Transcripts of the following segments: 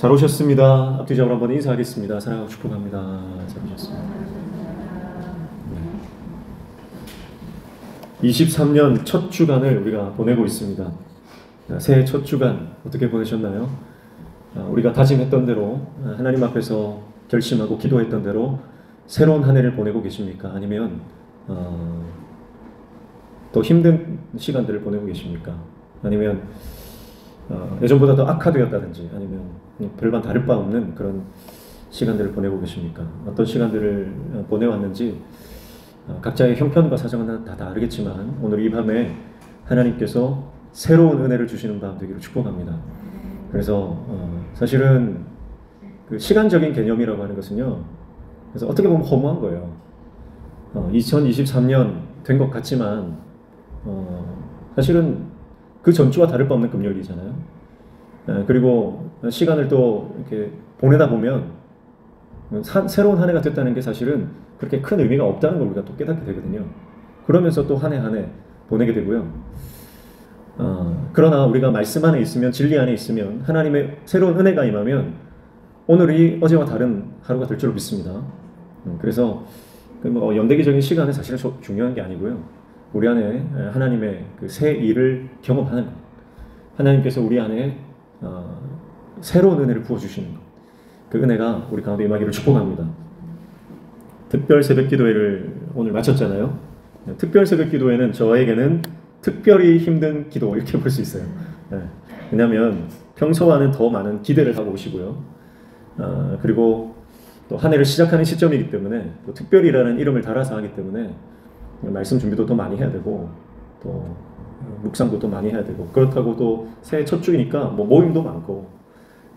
잘 오셨습니다. 앞뒤적으로 한번 인사하겠습니다. 사랑하고 축복합니다. 잘 오셨습니다. 23년 첫 주간을 우리가 보내고 있습니다. 새해 첫 주간 어떻게 보내셨나요? 우리가 다짐했던 대로 하나님 앞에서 결심하고 기도했던 대로 새로운 한 해를 보내고 계십니까? 아니면 더 힘든 시간들을 보내고 계십니까? 아니면 예전보다 더 악화되었다든지 아니면 별반 다를 바 없는 그런 시간들을 보내고 계십니까? 어떤 시간들을 보내왔는지 각자의 형편과 사정은 다 다르겠지만 오늘 이 밤에 하나님께서 새로운 은혜를 주시는 밤 되기를 축복합니다. 그래서 사실은 그 시간적인 개념이라고 하는 것은요, 그래서 어떻게 보면 허무한 거예요. 2023년 된 것 같지만 사실은 그 전주와 다를 바 없는 금요일이잖아요. 그리고 시간을 또 이렇게 보내다 보면 새로운 한 해가 됐다는 게 사실은 그렇게 큰 의미가 없다는 걸 우리가 또 깨닫게 되거든요. 그러면서 또 한 해 한 해 보내게 되고요. 그러나 우리가 말씀 안에 있으면, 진리 안에 있으면, 하나님의 새로운 은혜가 임하면 오늘이 어제와 다른 하루가 될 줄로 믿습니다. 그래서 연대기적인 시간은 사실은 중요한 게 아니고요. 우리 안에 하나님의 그 새 일을 경험하는 것, 하나님께서 우리 안에 새로운 은혜를 부어주시는 것, 그 은혜가 우리 가운데 임하기를 축복합니다. 특별 새벽 기도회를 오늘 마쳤잖아요. 특별 새벽 기도회는 저에게는 특별히 힘든 기도 이렇게 볼 수 있어요. 왜냐하면 평소와는 더 많은 기대를 하고 오시고요. 그리고 또 한 해를 시작하는 시점이기 때문에 또 특별이라는 이름을 달아서 하기 때문에 말씀 준비도 더 많이 해야 되고 또 묵상도 또 많이 해야 되고, 그렇다고 또 새해 첫 주이니까 모임도 많고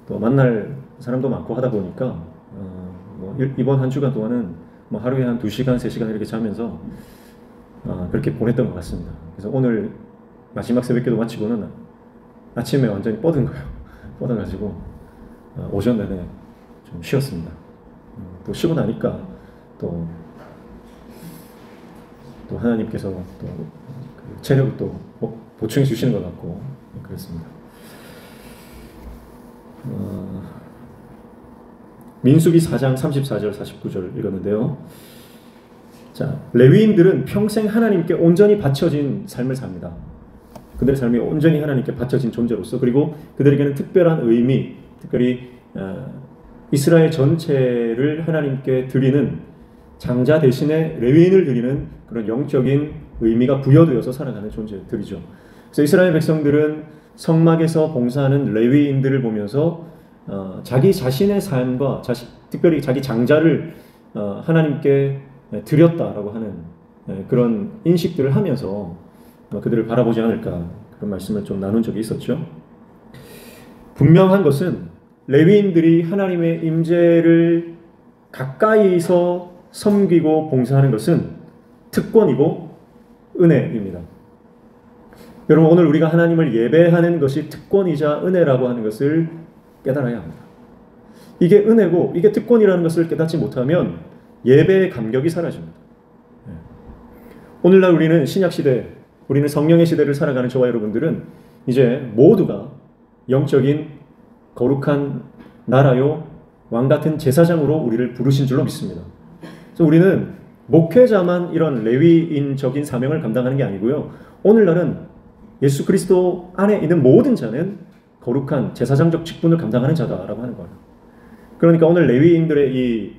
또 만날 사람도 많고 하다 보니까 이번 한 주간 동안은 하루에 한 2시간, 3시간 이렇게 자면서 그렇게 보냈던 것 같습니다. 그래서 오늘 마지막 새벽기도 마치고는 아침에 완전히 뻗은 거예요. 뻗어가지고 오전 내내 좀 쉬었습니다. 또 쉬고 나니까 또 하나님께서 또 그 체력을 또 보충해 주시는 것 같고 그렇습니다. 민수기 4장 34절 49절 읽었는데요. 자, 레위인들은 평생 하나님께 온전히 바쳐진 삶을 삽니다. 그들의 삶이 온전히 하나님께 바쳐진 존재로서, 그리고 그들에게는 특별한 의미, 특별히 이스라엘 전체를 하나님께 드리는, 장자 대신에 레위인을 드리는 그런 영적인 의미가 부여되어서 살아가는 존재들이죠. 그래서 이스라엘 백성들은 성막에서 봉사하는 레위인들을 보면서 자기 자신의 삶과 특별히 자기 장자를 하나님께 드렸다라고 하는 그런 인식들을 하면서 그들을 바라보지 않을까, 그런 말씀을 좀 나눈 적이 있었죠. 분명한 것은 레위인들이 하나님의 임재를 가까이서 섬기고 봉사하는 것은 특권이고 은혜입니다. 여러분, 오늘 우리가 하나님을 예배하는 것이 특권이자 은혜라고 하는 것을 깨달아야 합니다. 이게 은혜고 이게 특권이라는 것을 깨닫지 못하면 예배의 감격이 사라집니다. 오늘날 우리는 신약시대, 우리는 성령의 시대를 살아가는 저와 여러분들은 이제 모두가 영적인 거룩한 나라요 왕같은 제사장으로 우리를 부르신 줄로 믿습니다. 그래서 우리는 목회자만 이런 레위인적인 사명을 감당하는 게 아니고요. 오늘날은 예수 그리스도 안에 있는 모든 자는 거룩한 제사장적 직분을 감당하는 자다라고 하는 거예요. 그러니까 오늘 레위인들의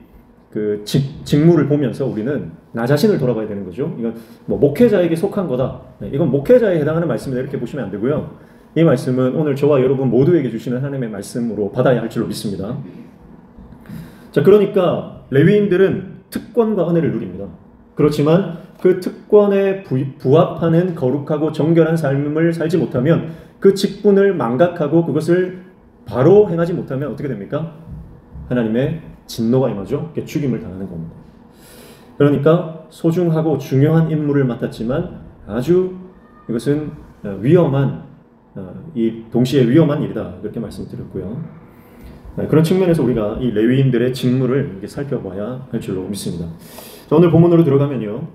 그 직무를 보면서 우리는 나 자신을 돌아봐야 되는 거죠. 이건 목회자에게 속한 거다. 이건 목회자에 해당하는 말씀이다, 이렇게 보시면 안 되고요. 이 말씀은 오늘 저와 여러분 모두에게 주시는 하나님의 말씀으로 받아야 할 줄로 믿습니다. 자, 그러니까 레위인들은 특권과 은혜를 누립니다. 그렇지만 그 특권에 부합하는 거룩하고 정결한 삶을 살지 못하면, 그 직분을 망각하고 그것을 바로 행하지 못하면 어떻게 됩니까? 하나님의 진노가 임하죠. 죽임을 당하는 겁니다. 그러니까 소중하고 중요한 임무를 맡았지만 아주 이것은 위험한, 동시에 위험한 일이다, 이렇게 말씀드렸고요. 그런 측면에서 우리가 이 레위인들의 직무를 이렇게 살펴봐야 할 줄로 믿습니다. 자, 오늘 본문으로 들어가면요,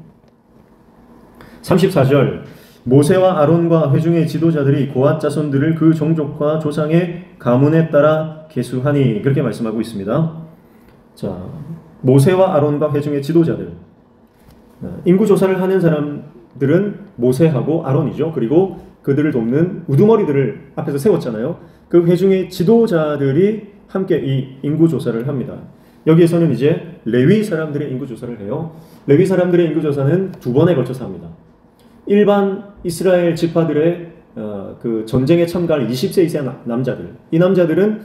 34절 모세와 아론과 회중의 지도자들이 고핫 자손들을 그 종족과 조상의 가문에 따라 계수하니 그렇게 말씀하고 있습니다. 자, 모세와 아론과 회중의 지도자들, 인구 조사를 하는 사람들은 모세하고 아론이죠. 그리고 그들을 돕는 우두머리들을 앞에서 세웠잖아요. 그 회중의 지도자들이 함께 이 인구 조사를 합니다. 여기에서는 이제 레위 사람들의 인구 조사를 해요. 레위 사람들의 인구 조사는 두 번에 걸쳐서 합니다. 일반 이스라엘 지파들의 그 전쟁에 참가할 20세 이상의 남자들, 이 남자들은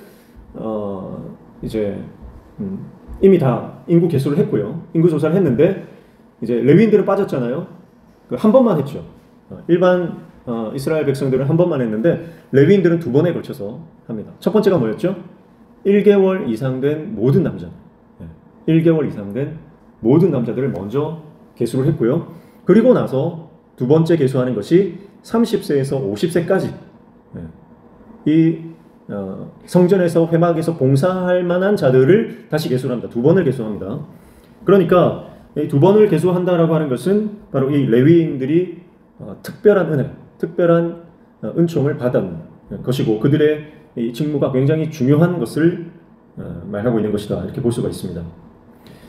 이제 이미 다 인구 개수를 했고요. 인구 조사를 했는데 이제 레위인들은 빠졌잖아요. 그 한 번만 했죠. 일반 이스라엘 백성들은 한 번만 했는데 레위인들은 두 번에 걸쳐서 합니다. 첫 번째가 뭐였죠? 1개월 이상 된 모든 남자, 1개월 이상 된 모든 남자들을 먼저 계수를 했고요. 그리고 나서 두 번째 계수하는 것이 30세에서 50세까지 이 성전에서 회막에서 봉사할 만한 자들을 다시 계수를 합니다. 두 번을 계수합니다. 그러니까 이 두 번을 계수한다라고 하는 것은 바로 이 레위인들이 특별한 은혜, 특별한 은총을 받은 것이고 그들의 이 직무가 굉장히 중요한 것을 말하고 있는 것이다. 이렇게 볼 수가 있습니다.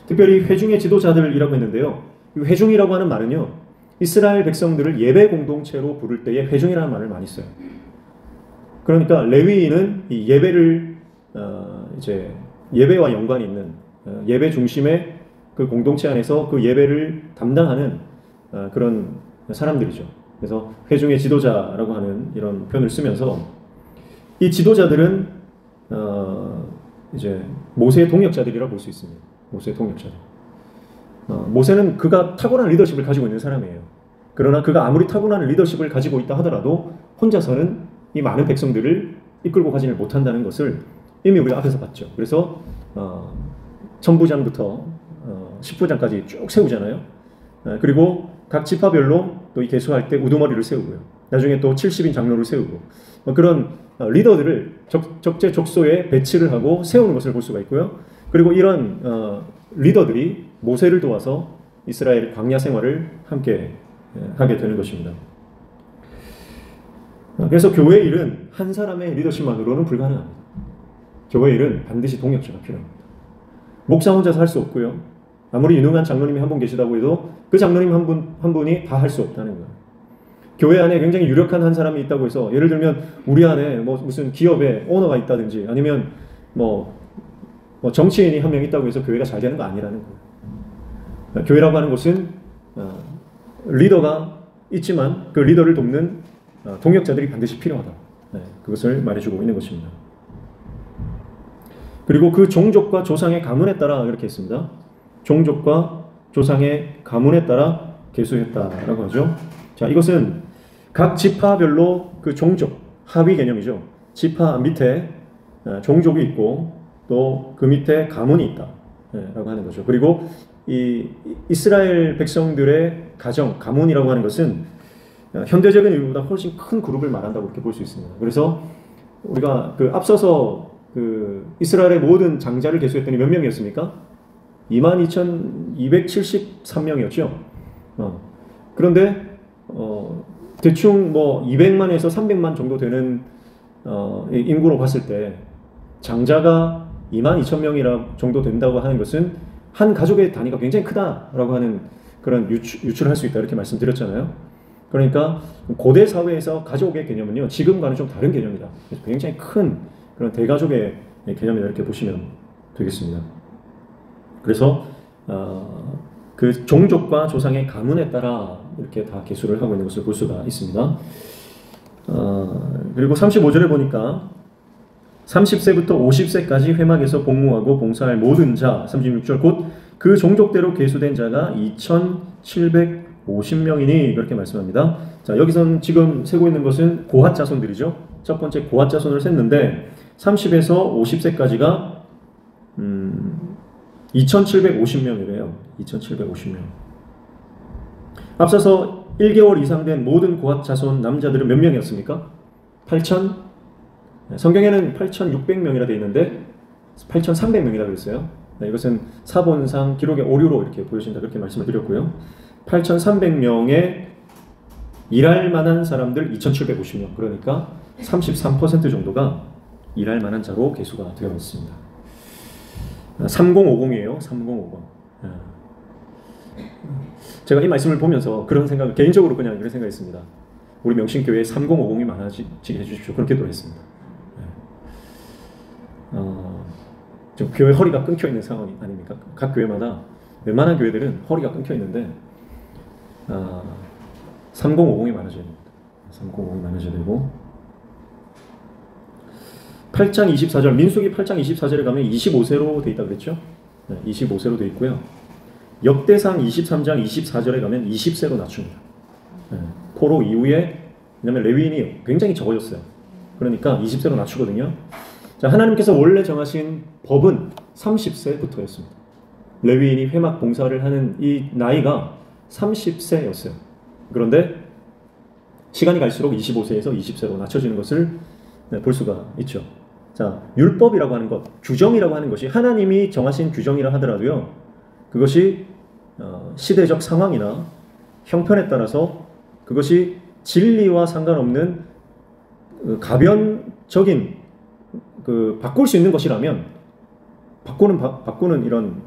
특별히 회중의 지도자들이라고 했는데요. 이 회중이라고 하는 말은요. 이스라엘 백성들을 예배 공동체로 부를 때에 회중이라는 말을 많이 써요. 그러니까 레위인은 이 예배를 이제 예배와 연관이 있는 예배 중심의 그 공동체 안에서 그 예배를 담당하는 그런 사람들이죠. 그래서 회중의 지도자라고 하는 이런 표현을 쓰면서 이 지도자들은 이제 모세의 동역자들이라고 볼 수 있습니다. 모세의 동역자들. 모세는 그가 탁월한 리더십을 가지고 있는 사람이에요. 그러나 그가 아무리 탁월한 리더십을 가지고 있다 하더라도 혼자서는 이 많은 백성들을 이끌고 가지를 못한다는 것을 이미 우리가 앞에서 봤죠. 그래서 천부장부터 10부장까지 쭉 세우잖아요. 그리고 각 지파별로 또 이 계수할 때 우두머리를 세우고요. 나중에 또 70인 장로를 세우고 그런 리더들을 적재적소에 배치를 하고 세우는 것을 볼 수가 있고요. 그리고 이런 리더들이 모세를 도와서 이스라엘 광야 생활을 함께 하게 되는 것입니다. 그래서 교회 일은 한 사람의 리더십만으로는 불가능합니다. 교회 일은 반드시 동역자가 필요합니다. 목사 혼자서 할 수 없고요. 아무리 유능한 장로님이 한 분 계시다고 해도 그 장로님 한 분이 다 할 수 없다는 거예요. 교회 안에 굉장히 유력한 한 사람이 있다고 해서 예를 들면 우리 안에 뭐 무슨 기업의 오너가 있다든지 아니면 뭐 정치인이 한 명 있다고 해서 교회가 잘 되는 거 아니라는 거예요. 교회라고 하는 곳은 리더가 있지만 그 리더를 돕는 동역자들이 반드시 필요하다. 그것을 말해주고 있는 것입니다. 그리고 그 종족과 조상의 가문에 따라 이렇게 했습니다. 종족과 조상의 가문에 따라 계수했다라고 하죠. 자, 이것은 각 지파별로 그 종족, 하위 개념이죠. 지파 밑에 종족이 있고 또 그 밑에 가문이 있다 라고 하는 거죠. 그리고 이 이스라엘 백성들의 가정, 가문이라고 하는 것은 현대적인 의미보다 훨씬 큰 그룹을 말한다고 이렇게 볼 수 있습니다. 그래서 우리가 그 앞서서 그 이스라엘의 모든 장자를 계수했더니 몇 명이었습니까? 22,273명이었죠. 그런데 대충 뭐 200만에서 300만 정도 되는 인구로 봤을 때 장자가 22,000명이라 정도 된다고 하는 것은 한 가족의 단위가 굉장히 크다라고 하는 그런 유출할 수 있다 이렇게 말씀드렸잖아요. 그러니까 고대 사회에서 가족의 개념은요 지금과는 좀 다른 개념이다. 굉장히 큰 그런 대가족의 개념이다 이렇게 보시면 되겠습니다. 그래서 그 종족과 조상의 가문에 따라 이렇게 다 계수를 하고 있는 것을 볼 수가 있습니다. 그리고 35절에 보니까 30세부터 50세까지 회막에서 복무하고 봉사할 모든 자, 36절 곧 그 종족대로 계수된 자가 2,750명이니 그렇게 말씀합니다. 자, 여기선 지금 세고 있는 것은 고핫 자손들이죠. 첫 번째 고핫 자손을 셌는데 30에서 50세까지가 2,750명이래요. 2,750명. 앞서서 1개월 이상 된 모든 고핫 자손 남자들은 몇 명이었습니까? 8,000? 성경에는 8,600명이라 되어 있는데 8,300명이라고 그랬어요. 이것은 사본상 기록의 오류로 이렇게 보여진다 그렇게 말씀을 드렸고요. 8,300명의 일할 만한 사람들 2,750명, 그러니까 33% 정도가 일할 만한 자로 계수가 되어 있습니다. 3050이에요. 3050. 제가 이 말씀을 보면서 그런 생각을 개인적으로 그냥 그런 생각했습니다. 우리 명신교회에 3050이 많아지게 해주십시오. 그렇게 기도했습니다. 지금 교회 허리가 끊겨 있는 상황이 아닙니까? 각 교회마다 웬만한 교회들은 허리가 끊겨 있는데 3050이 많아져야 됩니다. 3050이 많아져야 되고 8장 24절 민수기 8장 24절에 가면 25세로 돼 있다 그랬죠? 25세로 돼 있고요. 역대상 23장 24절에 가면 20세로 낮춥니다. 포로 이후에 왜냐하면 레위인이 굉장히 적어졌어요. 그러니까 20세로 낮추거든요. 자, 하나님께서 원래 정하신 법은 30세부터였습니다. 레위인이 회막 봉사를 하는 이 나이가 30세였어요. 그런데 시간이 갈수록 25세에서 20세로 낮춰지는 것을 볼 수가 있죠. 자, 율법이라고 하는 것, 규정이라고 하는 것이 하나님이 정하신 규정이라 하더라도요, 그것이 시대적 상황이나 형편에 따라서 그것이 진리와 상관없는 가변적인 바꿀 수 있는 것이라면 바꾸는 이런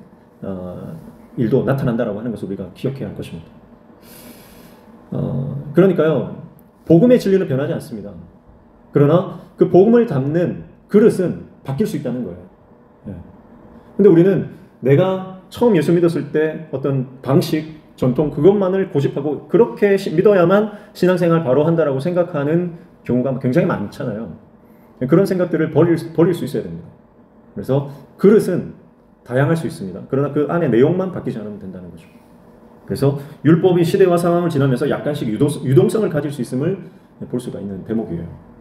일도 나타난다라고 하는 것을 우리가 기억해야 할 것입니다. 그러니까요, 복음의 진리는 변하지 않습니다. 그러나 그 복음을 담는 그릇은 바뀔 수 있다는 거예요. 근데 우리는 내가 처음 예수 믿었을 때 어떤 방식, 전통 그것만을 고집하고 그렇게 믿어야만 신앙생활 바로 한다라고 생각하는 경우가 굉장히 많잖아요. 그런 생각들을 버릴 수 있어야 됩니다. 그래서 그릇은 다양할 수 있습니다. 그러나 그 안에 내용만 바뀌지 않으면 된다는 거죠. 그래서 율법이 시대와 상황을 지나면서 약간씩 유동성을 가질 수 있음을 볼 수가 있는 대목이에요.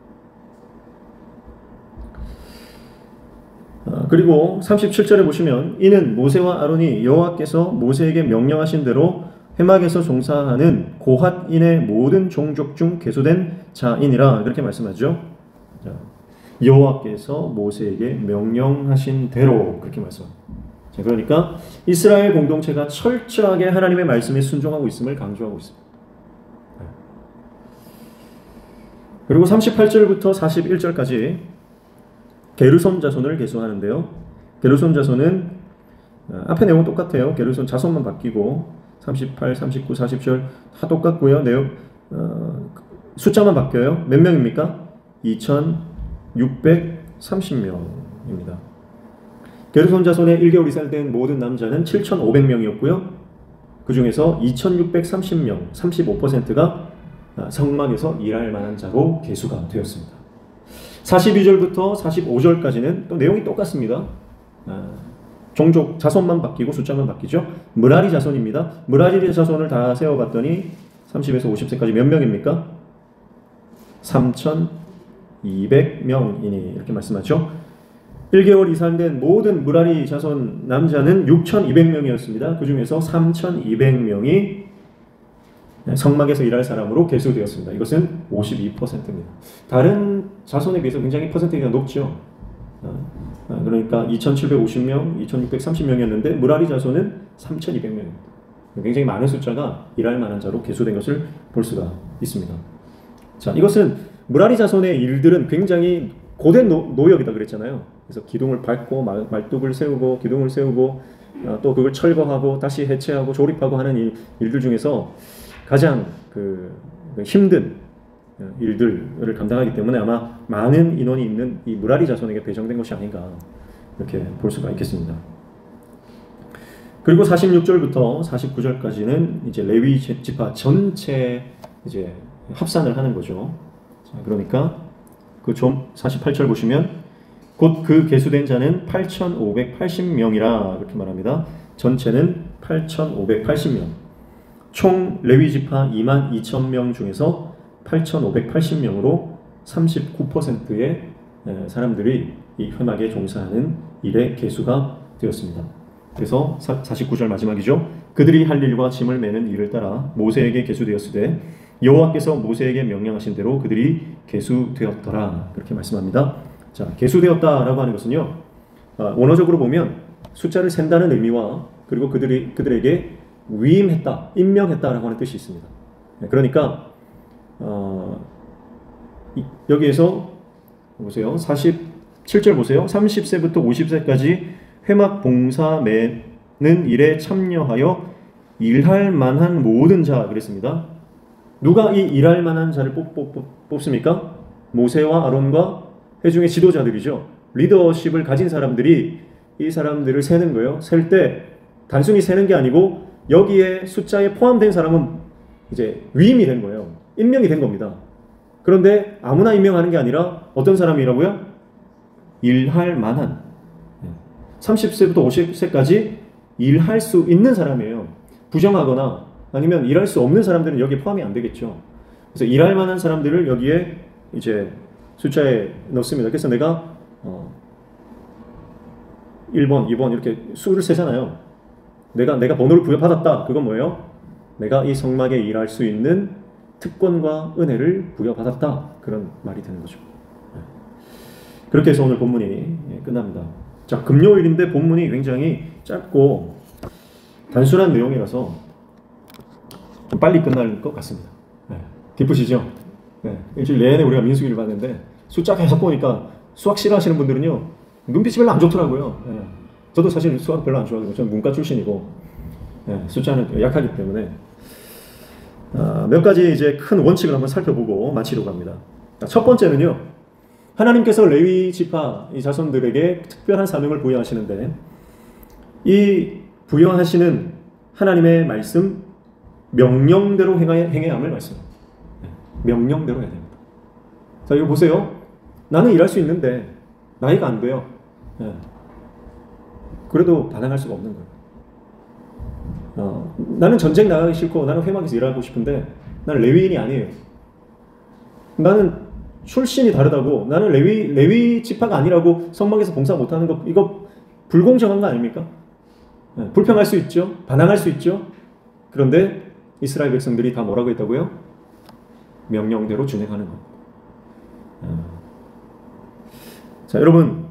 그리고 37절에 보시면 이는 모세와 아론이 여호와께서 모세에게 명령하신 대로 회막에서 종사하는 고핫인의 모든 종족 중 계수된 자이니라 그렇게 말씀하죠. 여호와께서 모세에게 명령하신 대로 그렇게 말씀합니다. 그러니까 이스라엘 공동체가 철저하게 하나님의 말씀에 순종하고 있음을 강조하고 있습니다. 그리고 38절부터 41절까지 게르손 자손을 계수하는데요. 게르손 자손은 앞에 내용은 똑같아요. 게르손 자손만 바뀌고 38, 39, 40절 다 똑같고요. 내용 숫자만 바뀌어요. 몇 명입니까? 2,630명입니다. 게르손 자손의 1개월 이상 된 모든 남자는 7,500명이었고요. 그 중에서 2,630명, 35%가 성막에서 일할 만한 자로 계수가 되었습니다. 42절부터 45절까지는 또 내용이 똑같습니다. 종족 자손만 바뀌고 숫자만 바뀌죠. 므라리 자손입니다. 므라리 자손을 다 세어봤더니 30에서 50세까지 몇 명입니까? 3,200명이니 이렇게 말씀하죠. 1개월 이상 된 모든 므라리 자손 남자는 6,200명이었습니다. 그 중에서 3,200명이 성막에서 일할 사람으로 계수되었습니다. 이것은 52%입니다. 다른 자손에 비해서 굉장히 퍼센테이지가 높죠. 그러니까 2,750명, 2,630명이었는데 므라리 자손은 3,200명입니다. 굉장히 많은 숫자가 일할 만한 자로 계수된 것을 볼 수가 있습니다. 자, 이것은 므라리 자손의 일들은 굉장히 고된 노역이다 그랬잖아요. 그래서 기둥을 밟고 말뚝을 세우고 기둥을 세우고 또 그걸 철거하고 다시 해체하고 조립하고 하는 일들 중에서 가장 힘든 일들을 감당하기 때문에 아마 많은 인원이 있는 이 므라리 자손에게 배정된 것이 아닌가 이렇게 볼 수가 있겠습니다. 그리고 46절부터 49절까지는 이제 레위 지파 전체 이제 합산을 하는 거죠. 자, 그러니까 그 48절 보시면 곧 그 계수된 자는 8,580명이라 이렇게 말합니다. 전체는 8,580명. 총 레위 지파 22,000명 중에서 8,580명으로 39%의 사람들이 이 회막에 종사하는 일에 계수가 되었습니다. 그래서 49절 마지막이죠. 그들이 할 일과 짐을 매는 일을 따라 모세에게 계수되었으되 여호와께서 모세에게 명령하신 대로 그들이 계수되었더라 그렇게 말씀합니다. 자, 계수되었다라고 하는 것은요, 원어적으로 보면 숫자를 센다는 의미와 그리고 그들에게 위임했다, 임명했다라고 하는 뜻이 있습니다. 그러니까 여기에서 보세요. 47절 보세요. 30세부터 50세까지 회막 봉사 매는 일에 참여하여 일할 만한 모든 자 그랬습니다. 누가 이 일할 만한 자를 뽑습니까? 모세와 아론과 회중의 지도자들이죠. 리더십을 가진 사람들이 이 사람들을 세는 거예요. 셀 때 단순히 세는 게 아니고 여기에 숫자에 포함된 사람은 이제 위임이 된 거예요. 임명이 된 겁니다. 그런데 아무나 임명하는 게 아니라 어떤 사람이라고요? 일할 만한 30세부터 50세까지 일할 수 있는 사람이에요. 부정하거나 아니면 일할 수 없는 사람들은 여기에 포함이 안 되겠죠. 그래서 일할 만한 사람들을 여기에 이제 숫자에 넣습니다. 그래서 내가 1번, 2번 이렇게 수를 세잖아요. 내가 번호를 부여받았다. 그건 뭐예요? 내가 이 성막에 일할 수 있는 특권과 은혜를 부여받았다. 그런 말이 되는 거죠. 그렇게 해서 오늘 본문이 끝납니다. 자, 금요일인데 본문이 굉장히 짧고 단순한 내용이라서 좀 빨리 끝날 것 같습니다. 기쁘시죠? 일주일 내내 우리가 민수기를 봤는데 숫자 계속 보니까 수학 싫어하시는 분들은요 눈빛이 별로 안 좋더라고요. 저도 사실 수학 별로 안 좋아하거든요. 저는 문과 출신이고 숫자는 약하기 때문에 몇 가지 이제 큰 원칙을 한번 살펴보고 마치려고 합니다. 첫 번째는요, 하나님께서 레위 지파 이 자손들에게 특별한 사명을 부여하시는데 이 부여하시는 하나님의 말씀 명령대로 행해야 함을 말씀합니다. 명령대로 해야 됩니다. 자, 이거 보세요. 나는 일할 수 있는데 나이가 안 돼요. 그래도 반항할 수가 없는 거예요. 나는 전쟁 나가기 싫고 나는 회막에서 일하고 싶은데 나는 레위인이 아니에요. 나는 출신이 다르다고, 나는 레위 지파가 아니라고 성막에서 봉사 못하는 거, 이거 불공정한 거 아닙니까? 불평할 수 있죠. 반항할 수 있죠. 그런데 이스라엘 백성들이 다 뭐라고 했다고요? 명령대로 준행하는 것. 자, 여러분,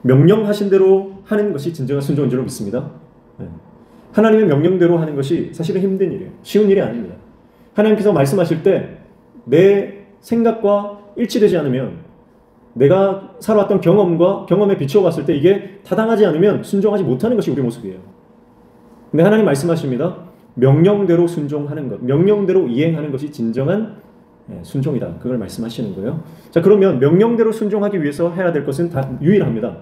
명령하신 대로 하는 것이 진정한 순종인 줄 믿습니다. 하나님의 명령대로 하는 것이 사실은 힘든 일이에요. 쉬운 일이 아닙니다. 하나님께서 말씀하실 때 내 생각과 일치되지 않으면, 내가 살아왔던 경험에 비추어 봤을 때 이게 타당하지 않으면 순종하지 못하는 것이 우리 모습이에요. 근데 하나님 말씀하십니다. 명령대로 순종하는 것, 명령대로 이행하는 것이 진정한 순종이다. 그걸 말씀하시는 거예요. 자, 그러면 명령대로 순종하기 위해서 해야 될 것은 다 유일합니다.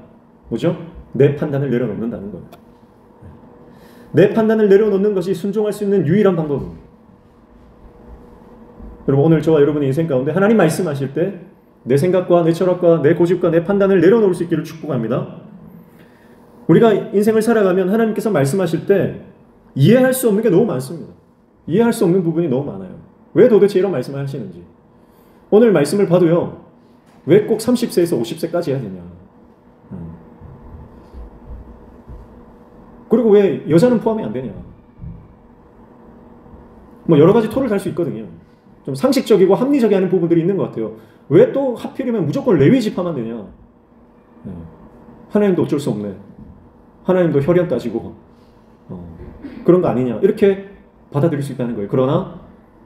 뭐죠? 내 판단을 내려놓는다는 거예요. 내 판단을 내려놓는 것이 순종할 수 있는 유일한 방법입니다. 여러분, 오늘 저와 여러분의 인생 가운데 하나님 말씀하실 때 내 생각과 내 철학과 내 고집과 내 판단을 내려놓을 수 있기를 축복합니다. 우리가 인생을 살아가면 하나님께서 말씀하실 때 이해할 수 없는 게 너무 많습니다. 이해할 수 없는 부분이 너무 많아요. 왜 도대체 이런 말씀을 하시는지. 오늘 말씀을 봐도요, 왜 꼭 30세에서 50세까지 해야 되냐. 그리고 왜 여자는 포함이 안 되냐. 뭐 여러 가지 토를 달 수 있거든요. 좀 상식적이고 합리적인 부분들이 있는 것 같아요. 왜 또 하필이면 무조건 레위 지파만 되냐. 하나님도 어쩔 수 없네. 하나님도 혈연 따지고 그런 거 아니냐. 이렇게 받아들일 수 있다는 거예요. 그러나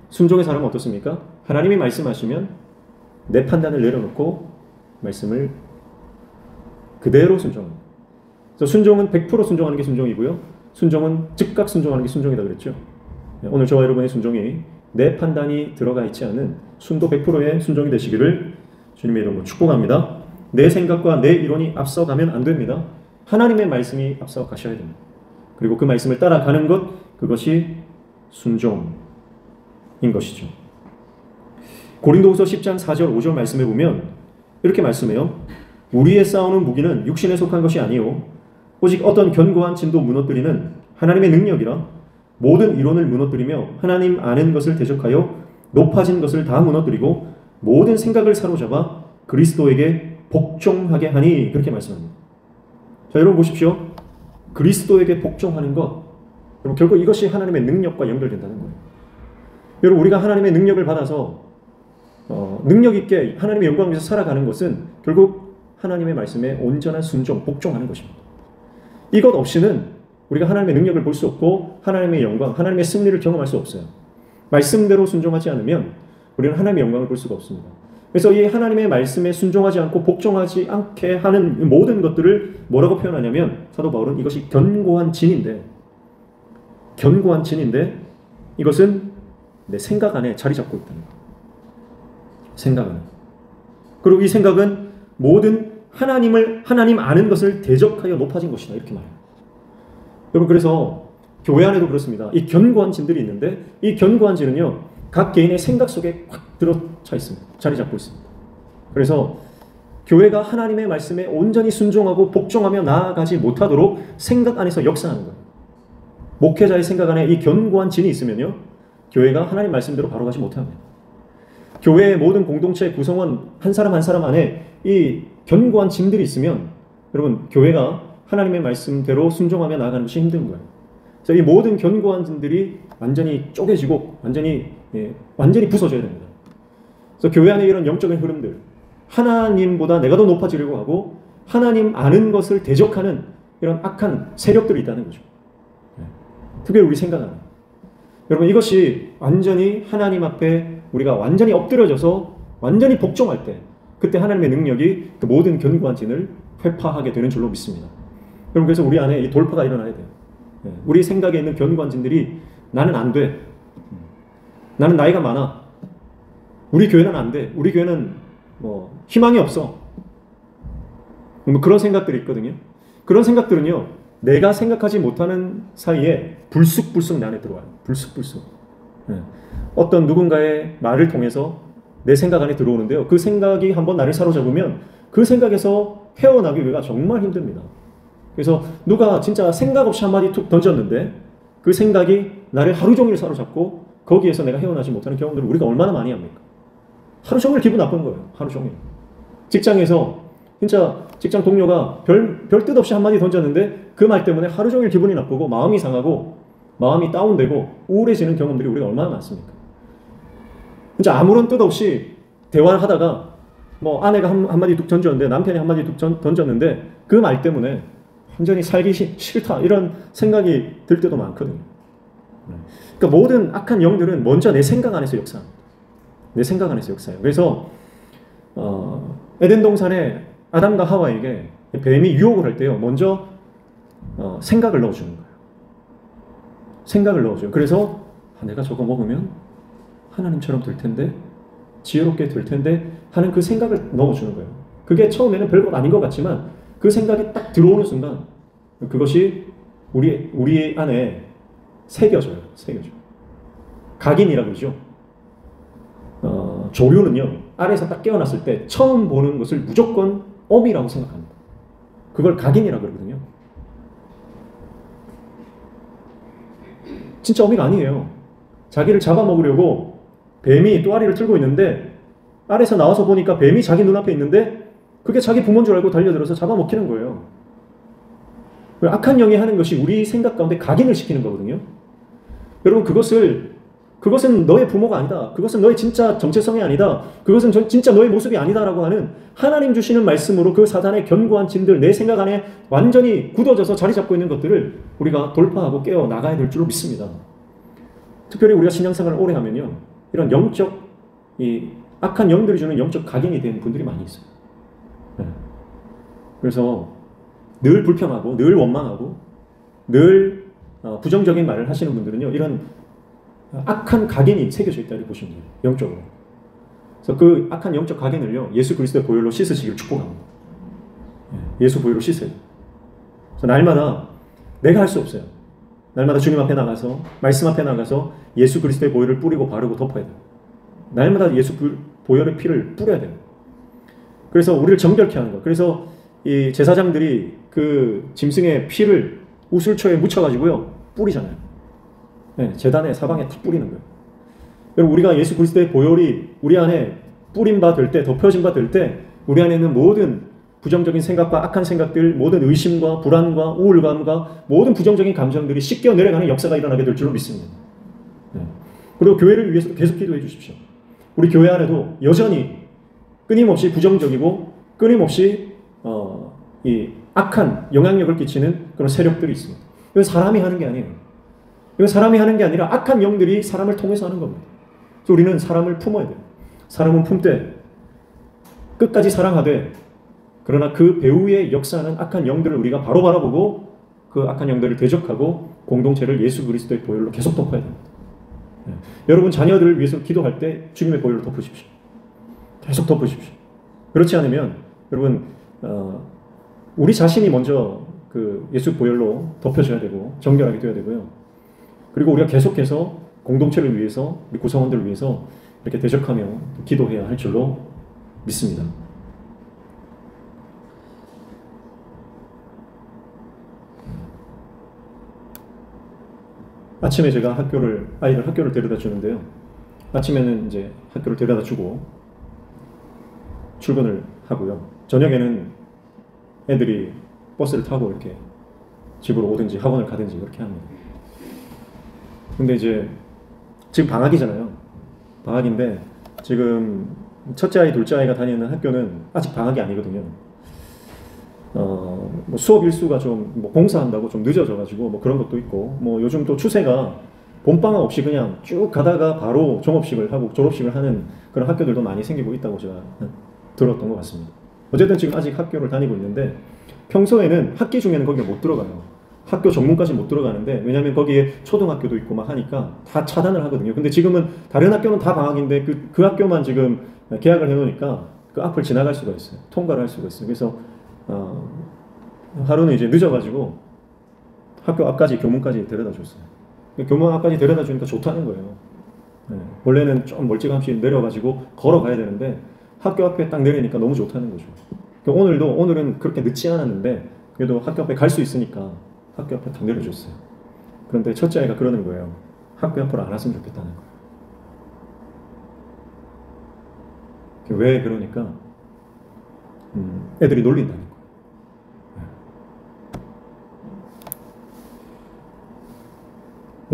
순종의 사람은 어떻습니까? 하나님이 말씀하시면 내 판단을 내려놓고 말씀을 그대로 순종합니다. 그래서 순종은 100% 순종하는 게 순종이고요. 순종은 즉각 순종하는 게 순종이다 그랬죠. 오늘 저와 여러분의 순종이 내 판단이 들어가 있지 않은 순도 100%의 순종이 되시기를 주님의 이름으로 축복합니다. 내 생각과 내 이론이 앞서가면 안 됩니다. 하나님의 말씀이 앞서 가셔야 됩니다. 그리고 그 말씀을 따라가는 것, 그것이 순종인 것이죠. 고린도후서 10장 4절 5절 말씀해 보면 이렇게 말씀해요. 우리의 싸우는 무기는 육신에 속한 것이 아니요 오직 어떤 견고한 진도 무너뜨리는 하나님의 능력이라 모든 이론을 무너뜨리며 하나님 아는 것을 대적하여 높아진 것을 다 무너뜨리고 모든 생각을 사로잡아 그리스도에게 복종하게 하니, 그렇게 말씀합니다. 자, 여러분 보십시오. 그리스도에게 복종하는 것, 여러분 결국 이것이 하나님의 능력과 연결된다는 거예요. 여러분, 우리가 하나님의 능력을 받아서 능력 있게 하나님의 영광을 위해서 살아가는 것은 결국 하나님의 말씀에 온전한 순종, 복종하는 것입니다. 이것 없이는 우리가 하나님의 능력을 볼 수 없고 하나님의 영광, 하나님의 승리를 경험할 수 없어요. 말씀대로 순종하지 않으면 우리는 하나님의 영광을 볼 수가 없습니다. 그래서 이 하나님의 말씀에 순종하지 않고 복종하지 않게 하는 모든 것들을 뭐라고 표현하냐면 사도 바울은 이것이 견고한 진인데 이것은 내 생각 안에 자리 잡고 있다는 거예요. 생각 안에. 그리고 이 생각은 모든 하나님 아는 것을 대적하여 높아진 것이다. 이렇게 말해요. 여러분, 그래서 교회 안에도 그렇습니다. 이 견고한 진들이 있는데 이 견고한 진은요, 각 개인의 생각 속에 확 들어차 있습니다. 자리 잡고 있습니다. 그래서 교회가 하나님의 말씀에 온전히 순종하고 복종하며 나아가지 못하도록 생각 안에서 역사하는 거예요. 목회자의 생각 안에 이 견고한 진이 있으면요, 교회가 하나님 말씀대로 바로 가지 못합니다. 교회의 모든 공동체의 구성원 한 사람 한 사람 안에 이 견고한 진들이 있으면 여러분, 교회가 하나님의 말씀대로 순종하며 나아가는 것이 힘든 거예요. 그래서 이 모든 견고한 진들이 완전히 쪼개지고 완전히 부서져야 됩니다. 그래서 교회 안에 이런 영적인 흐름들, 하나님보다 내가 더 높아지려고 하고 하나님 아는 것을 대적하는 이런 악한 세력들이 있다는 거죠. 특별히 우리 생각 안에. 여러분, 이것이 완전히 하나님 앞에 우리가 완전히 엎드려져서 완전히 복종할 때, 그때 하나님의 능력이 그 모든 견고한 진을 회파하게 되는 줄로 믿습니다. 여러분, 그래서 우리 안에 이 돌파가 일어나야 돼요. 우리 생각에 있는 견고한 진들이 나는 안 돼. 나는 나이가 많아. 우리 교회는 안 돼. 우리 교회는 희망이 없어. 그런 생각들이 있거든요. 그런 생각들은요, 내가 생각하지 못하는 사이에 불쑥불쑥 내 안에 들어와요. 불쑥불쑥. 어떤 누군가의 말을 통해서 내 생각 안에 들어오는데요, 그 생각이 한번 나를 사로잡으면 그 생각에서 헤어나기가 정말 힘듭니다. 그래서 누가 진짜 생각 없이 한마디 툭 던졌는데 그 생각이 나를 하루 종일 사로잡고 거기에서 내가 헤어나지 못하는 경험들을 우리가 얼마나 많이 합니까? 하루 종일 기분 나쁜 거예요. 하루 종일. 직장에서 진짜 직장 동료가 별 뜻 없이 한마디 던졌는데 그 말 때문에 하루 종일 기분이 나쁘고 마음이 상하고 마음이 다운되고 우울해지는 경험들이 우리가 얼마나 많습니까? 진짜 아무런 뜻 없이 대화를 하다가 아내가 한마디 툭 던졌는데, 남편이 한마디 툭 던졌는데 그 말 때문에 완전히 살기 싫다 이런 생각이 들 때도 많거든요. 그러니까 모든 악한 영들은 먼저 내 생각 안에서 역사합니다. 내 생각 안에서 역사해요. 그래서 에덴 동산에 아담과 하와에게 뱀이 유혹을 할 때요, 먼저 생각을 넣어주는 거예요. 생각을 넣어줘요. 그래서 내가 저거 먹으면 하나님처럼 될 텐데, 지혜롭게 될 텐데 하는 그 생각을 넣어주는 거예요. 그게 처음에는 별것 아닌 것 같지만 그 생각이 딱 들어오는 순간 그것이 우리 안에 새겨져요. 각인이라고 그러죠. 조류는요, 알에서 딱 깨어났을 때 처음 보는 것을 무조건 어미라고 생각합니다. 그걸 각인이라고 그러거든요. 진짜 어미가 아니에요. 자기를 잡아먹으려고 뱀이 또아리를 틀고 있는데 알에서 나와서 보니까 뱀이 자기 눈앞에 있는데 그게 자기 부모인 줄 알고 달려들어서 잡아먹히는 거예요. 악한 영이 하는 것이 우리 생각 가운데 각인을 시키는 거거든요. 여러분, 그것은 너의 부모가 아니다. 그것은 너의 진짜 정체성이 아니다. 그것은 진짜 너의 모습이 아니다라고 하는 하나님 주시는 말씀으로 그 사단의 견고한 진들, 내 생각 안에 완전히 굳어져서 자리 잡고 있는 것들을 우리가 돌파하고 깨어 나가야 될 줄로 믿습니다. 특별히 우리가 신앙생활을 오래 하면요, 이런 악한 영들이 주는 영적 각인이 된 분들이 많이 있어요. 그래서 늘 불평하고 늘 원망하고 늘 부정적인 말을 하시는 분들은요, 이런 악한 각인이 새겨져 있다 이렇게 보시면 돼요. 영적으로. 그래서 그 악한 영적 각인을요, 예수 그리스도의 보혈로 씻으시기를 축복합니다. 예수 보혈로 씻어요. 그래서 날마다 내가 할 수 없어요. 날마다 주님 앞에 나가서, 말씀 앞에 나가서 예수 그리스도의 보혈을 뿌리고 바르고 덮어야 돼요. 날마다 예수 보혈의 피를 뿌려야 돼요. 그래서 우리를 정결케 하는 거예요. 그래서 이 제사장들이 그 짐승의 피를 우슬초에 묻혀가지고요, 뿌리잖아요. 제단에 사방에 탁 뿌리는 거예요. 여러분, 우리가 예수 그리스도의 보혈이 우리 안에 뿌린 바 될 때, 덮여진 바 될 때, 우리 안에 있는 모든 부정적인 생각과 악한 생각들, 모든 의심과 불안과 우울감과 모든 부정적인 감정들이 씻겨 내려가는 역사가 일어나게 될 줄로 믿습니다. 그리고 교회를 위해서 계속 기도해 주십시오. 우리 교회 안에도 여전히 끊임없이 부정적이고 끊임없이 이 악한 영향력을 끼치는 그런 세력들이 있습니다. 이건 사람이 하는 게 아니에요. 이건 사람이 하는 게 아니라 악한 영들이 사람을 통해서 하는 겁니다. 그래서 우리는 사람을 품어야 돼요. 사람은 품되 끝까지 사랑하되, 그러나 그 배후의 역사는 악한 영들을 우리가 바로 바라보고 그 악한 영들을 대적하고 공동체를 예수 그리스도의 보혈로 계속 덮어야 됩니다. 여러분 자녀들을 위해서 기도할 때 주님의 보혈로 덮으십시오. 계속 덮으십시오. 그렇지 않으면 여러분 우리 자신이 먼저 그 예수 보혈로 덮여져야 되고 정결하게 되어야 되고요. 그리고 우리가 계속해서 공동체를 위해서, 우리 구성원들을 위해서 이렇게 대적하며 기도해야 할 줄로 믿습니다. 아침에 제가 아이들 학교를 데려다 주는데요. 아침에는 이제 학교를 데려다 주고 출근을 하고요. 저녁에는 애들이 버스를 타고 이렇게 집으로 오든지 학원을 가든지 그렇게 합니다. 근데 이제 지금 방학이잖아요. 방학인데 지금 첫째 아이, 둘째 아이가 다니는 학교는 아직 방학이 아니거든요. 뭐 수업 일수가 좀 뭐 봉사한다고 좀 늦어져가지고 뭐 그런 것도 있고, 뭐 요즘 또 추세가 봄방학 없이 그냥 쭉 가다가 바로 종업식을 하고 졸업식을 하는 그런 학교들도 많이 생기고 있다고 제가 들었던 것 같습니다. 어쨌든 지금 아직 학교를 다니고 있는데 평소에는 학기 중에는 거기에 못 들어가요. 학교 정문까지 못 들어가는데, 왜냐면 거기에 초등학교도 있고 막 하니까 다 차단을 하거든요. 근데 지금은 다른 학교는 다 방학인데 그 학교만 지금 계약을 해놓으니까 그 앞을 지나갈 수가 있어요. 통과를 할 수가 있어요. 그래서 하루는 이제 늦어가지고 학교 앞까지, 교문까지 데려다 줬어요. 교문 앞까지 데려다 주니까 좋다는 거예요. 원래는 좀 멀찌감치 내려가지고 걸어가야 되는데 학교 앞에 딱 내리니까 너무 좋다는 거죠. 오늘은 그렇게 늦지 않았는데 그래도 학교 앞에 갈 수 있으니까 학교 앞에 딱 내려줬어요. 그런데 첫째 아이가 그러는 거예요. 학교 앞으로 안 왔으면 좋겠다는 거예요. 왜 그러니까 애들이 놀린다는 거예요.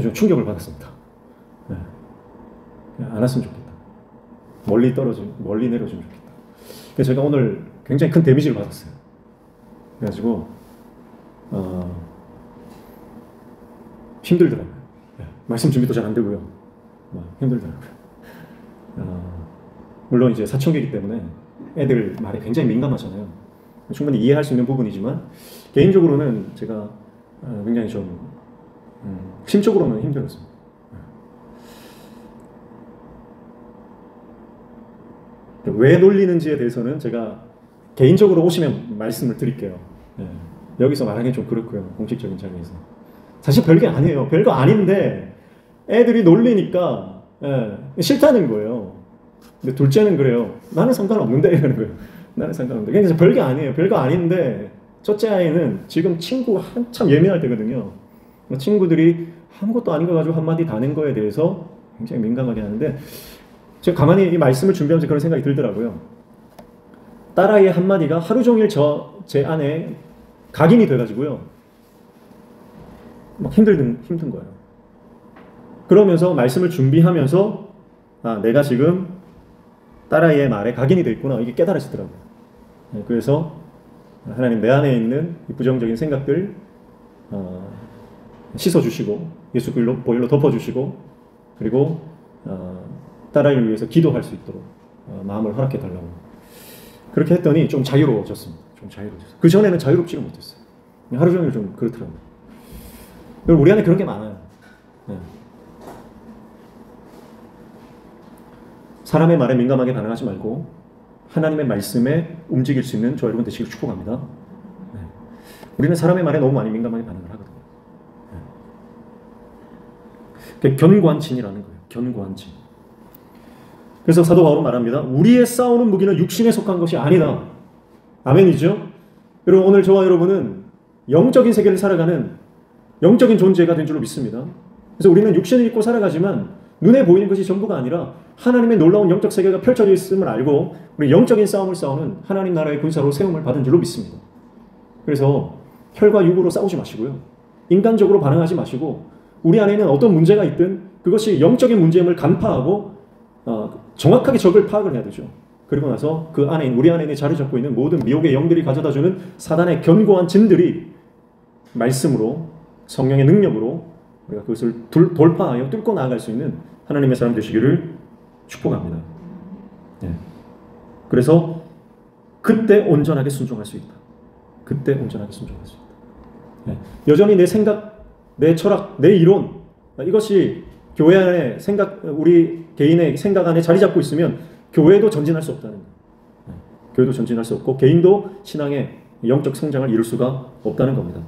좀 충격을 받았습니다. 안 왔으면 좋겠다. 멀리 내려주면 좋겠다. 그래서 제가 오늘 굉장히 큰 데미지를 받았어요. 그래가지고 힘들더라고요. 말씀 준비도 잘 안 되고요. 힘들더라고요. 물론 이제 사춘기이기 때문에 애들 말에 굉장히 민감하잖아요. 충분히 이해할 수 있는 부분이지만 개인적으로는 제가 굉장히 좀 심적으로는 힘들었습니다. 왜 놀리는지에 대해서는 제가 개인적으로 오시면 말씀을 드릴게요. 여기서 말하기는 좀 그렇고요. 공식적인 자리에서. 사실 별게 아니에요. 별거 아닌데 애들이 놀리니까 싫다는 거예요. 근데 둘째는 그래요. 나는 상관없는데 이러는 거예요. 나는 상관없는데. 그러니까 별게 아니에요. 별거 아닌데 첫째 아이는 지금 친구가 한참 예민할 때거든요. 친구들이 아무것도 아닌 거 가지고 한마디 다는 거에 대해서 굉장히 민감하게 하는데, 제가 가만히 이 말씀을 준비하면서 그런 생각이 들더라고요. 딸아이의 한마디가 하루 종일 제 안에 각인이 돼가지고요. 막 힘든 거예요. 그러면서 말씀을 준비하면서 내가 지금 딸아이의 말에 각인이 돼 있구나, 이게 깨달아지더라고요. 그래서 하나님, 내 안에 있는 이 부정적인 생각들 씻어주시고 예수 보혈로 덮어주시고, 그리고 딸아이를 위해서 기도할 수 있도록 마음을 허락해 달라고. 그렇게 했더니 좀 자유로워졌습니다. 그 전에는 자유롭지가 못했어요. 하루 종일 좀 그렇더라고요. 우리 안에 그런 게 많아요. 사람의 말에 민감하게 반응하지 말고 하나님의 말씀에 움직일 수 있는 저 여러분 되시길 축복합니다. 우리는 사람의 말에 너무 많이 민감하게 반응을 하거든요. 견고한진이라는 거예요. 견고한진. 그래서 사도 바울은 말합니다. 우리의 싸우는 무기는 육신에 속한 것이 아니다. 아멘이죠? 여러분, 오늘 저와 여러분은 영적인 세계를 살아가는 영적인 존재가 된 줄로 믿습니다. 그래서 우리는 육신을 입고 살아가지만 눈에 보이는 것이 전부가 아니라 하나님의 놀라운 영적 세계가 펼쳐져 있음을 알고 우리 영적인 싸움을 싸우는 하나님 나라의 군사로 세움을 받은 줄로 믿습니다. 그래서 혈과 육으로 싸우지 마시고요. 인간적으로 반응하지 마시고 우리 안에는 어떤 문제가 있든 그것이 영적인 문제임을 간파하고 정확하게 적을 파악을 해야 되죠. 그리고 나서 그 안에 우리 안에 자리 잡고 있는 모든 미혹의 영들이 가져다주는 사단의 견고한 진들이 말씀으로, 성령의 능력으로 우리가 그것을 돌파하여 뚫고 나아갈 수 있는 하나님의 사람 되시기를 축복합니다. 예. 그래서 그때 온전하게 순종할 수 있다. 그때 온전하게 순종할 수 있다. 예. 여전히 내 생각, 내 철학, 내 이론, 이것이 교회 안에 우리 개인의 생각 안에 자리 잡고 있으면 교회도 전진할 수 없다는 거예요. 예. 교회도 전진할 수 없고 개인도 신앙의 영적 성장을 이룰 수가 없다는 겁니다.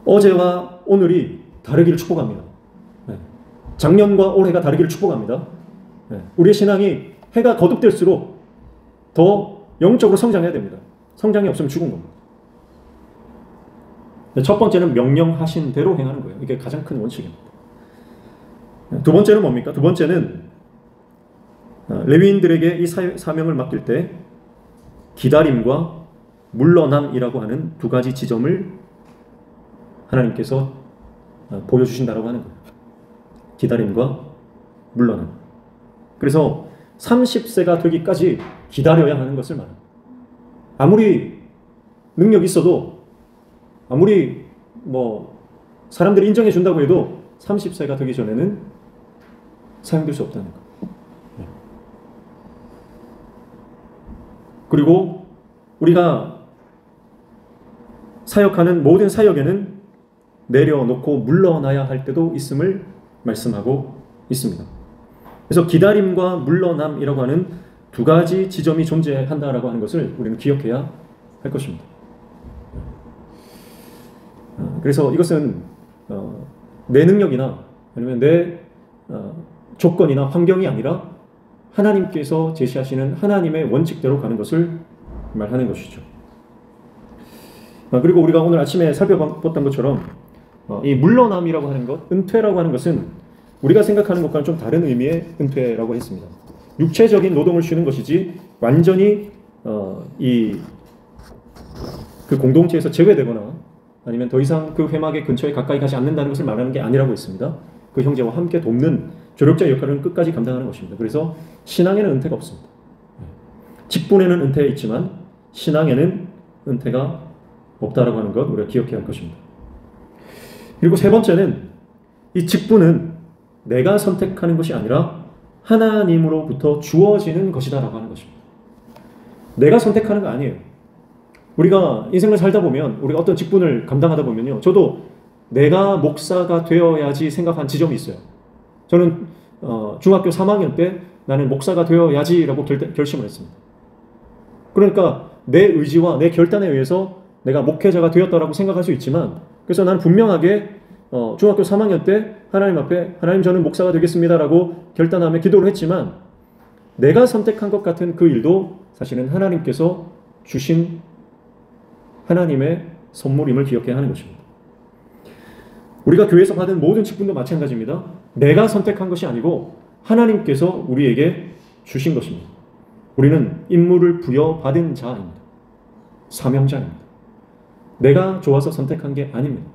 어제와 오늘이 다르기를 축복합니다. 예. 작년과 올해가 다르기를 축복합니다. 예. 우리의 신앙이 해가 거듭될수록 더 영적으로 성장해야 됩니다. 성장이 없으면 죽은 겁니다. 첫 번째는 명령하신 대로 행하는 거예요. 이게 가장 큰 원칙입니다. 두 번째는 뭡니까? 두 번째는 레위인들에게 이 사명을 맡길 때 기다림과 물러남이라고 하는 두 가지 지점을 하나님께서 보여주신다라고 하는 거예요. 기다림과 물러남. 그래서 30세가 되기까지 기다려야 하는 것을 말합니다. 아무리 능력이 있어도 아무리 사람들이 인정해 준다고 해도 30세가 되기 전에는 사용될 수 없다는 거예요. 그리고 우리가 사역하는 모든 사역에는 내려놓고 물러나야 할 때도 있음을 말씀하고 있습니다. 그래서 기다림과 물러남이라고 하는 두 가지 지점이 존재한다라고 하는 것을 우리는 기억해야 할 것입니다. 그래서 이것은 내 능력이나 아니면 내 조건이나 환경이 아니라 하나님께서 제시하시는 하나님의 원칙대로 가는 것을 말하는 것이죠. 그리고 우리가 오늘 아침에 살펴봤던 것처럼 이 물러남이라고 하는 것, 은퇴라고 하는 것은 우리가 생각하는 것과는 좀 다른 의미의 은퇴라고 했습니다. 육체적인 노동을 쉬는 것이지 완전히 그 공동체에서 제외되거나 아니면 더 이상 그 회막의 근처에 가까이 가지 않는다는 것을 말하는 게 아니라고 했습니다. 그 형제와 함께 돕는 조력자의 역할을 끝까지 감당하는 것입니다. 그래서 신앙에는 은퇴가 없습니다. 직분에는 은퇴가 있지만 신앙에는 은퇴가 없다라고 하는 것 우리가 기억해야 할 것입니다. 그리고 세 번째는 이 직분은 내가 선택하는 것이 아니라 하나님으로부터 주어지는 것이다라고 하는 것입니다. 내가 선택하는 거 아니에요. 우리가 인생을 살다 보면 우리가 어떤 직분을 감당하다 보면요. 저도 내가 목사가 되어야지 생각한 지점이 있어요. 저는 중학교 3학년 때 나는 목사가 되어야지라고 결심을 했습니다. 그러니까 내 의지와 내 결단에 의해서 내가 목회자가 되었다라고 생각할 수 있지만 그래서 나는 분명하게 중학교 3학년 때 하나님 앞에 하나님 저는 목사가 되겠습니다라고 결단하며 기도를 했지만 내가 선택한 것 같은 그 일도 사실은 하나님께서 주신 하나님의 선물임을 기억해야 하는 것입니다. 우리가 교회에서 받은 모든 직분도 마찬가지입니다. 내가 선택한 것이 아니고 하나님께서 우리에게 주신 것입니다. 우리는 임무를 부여받은 자입니다. 사명자입니다. 내가 좋아서 선택한 게 아닙니다.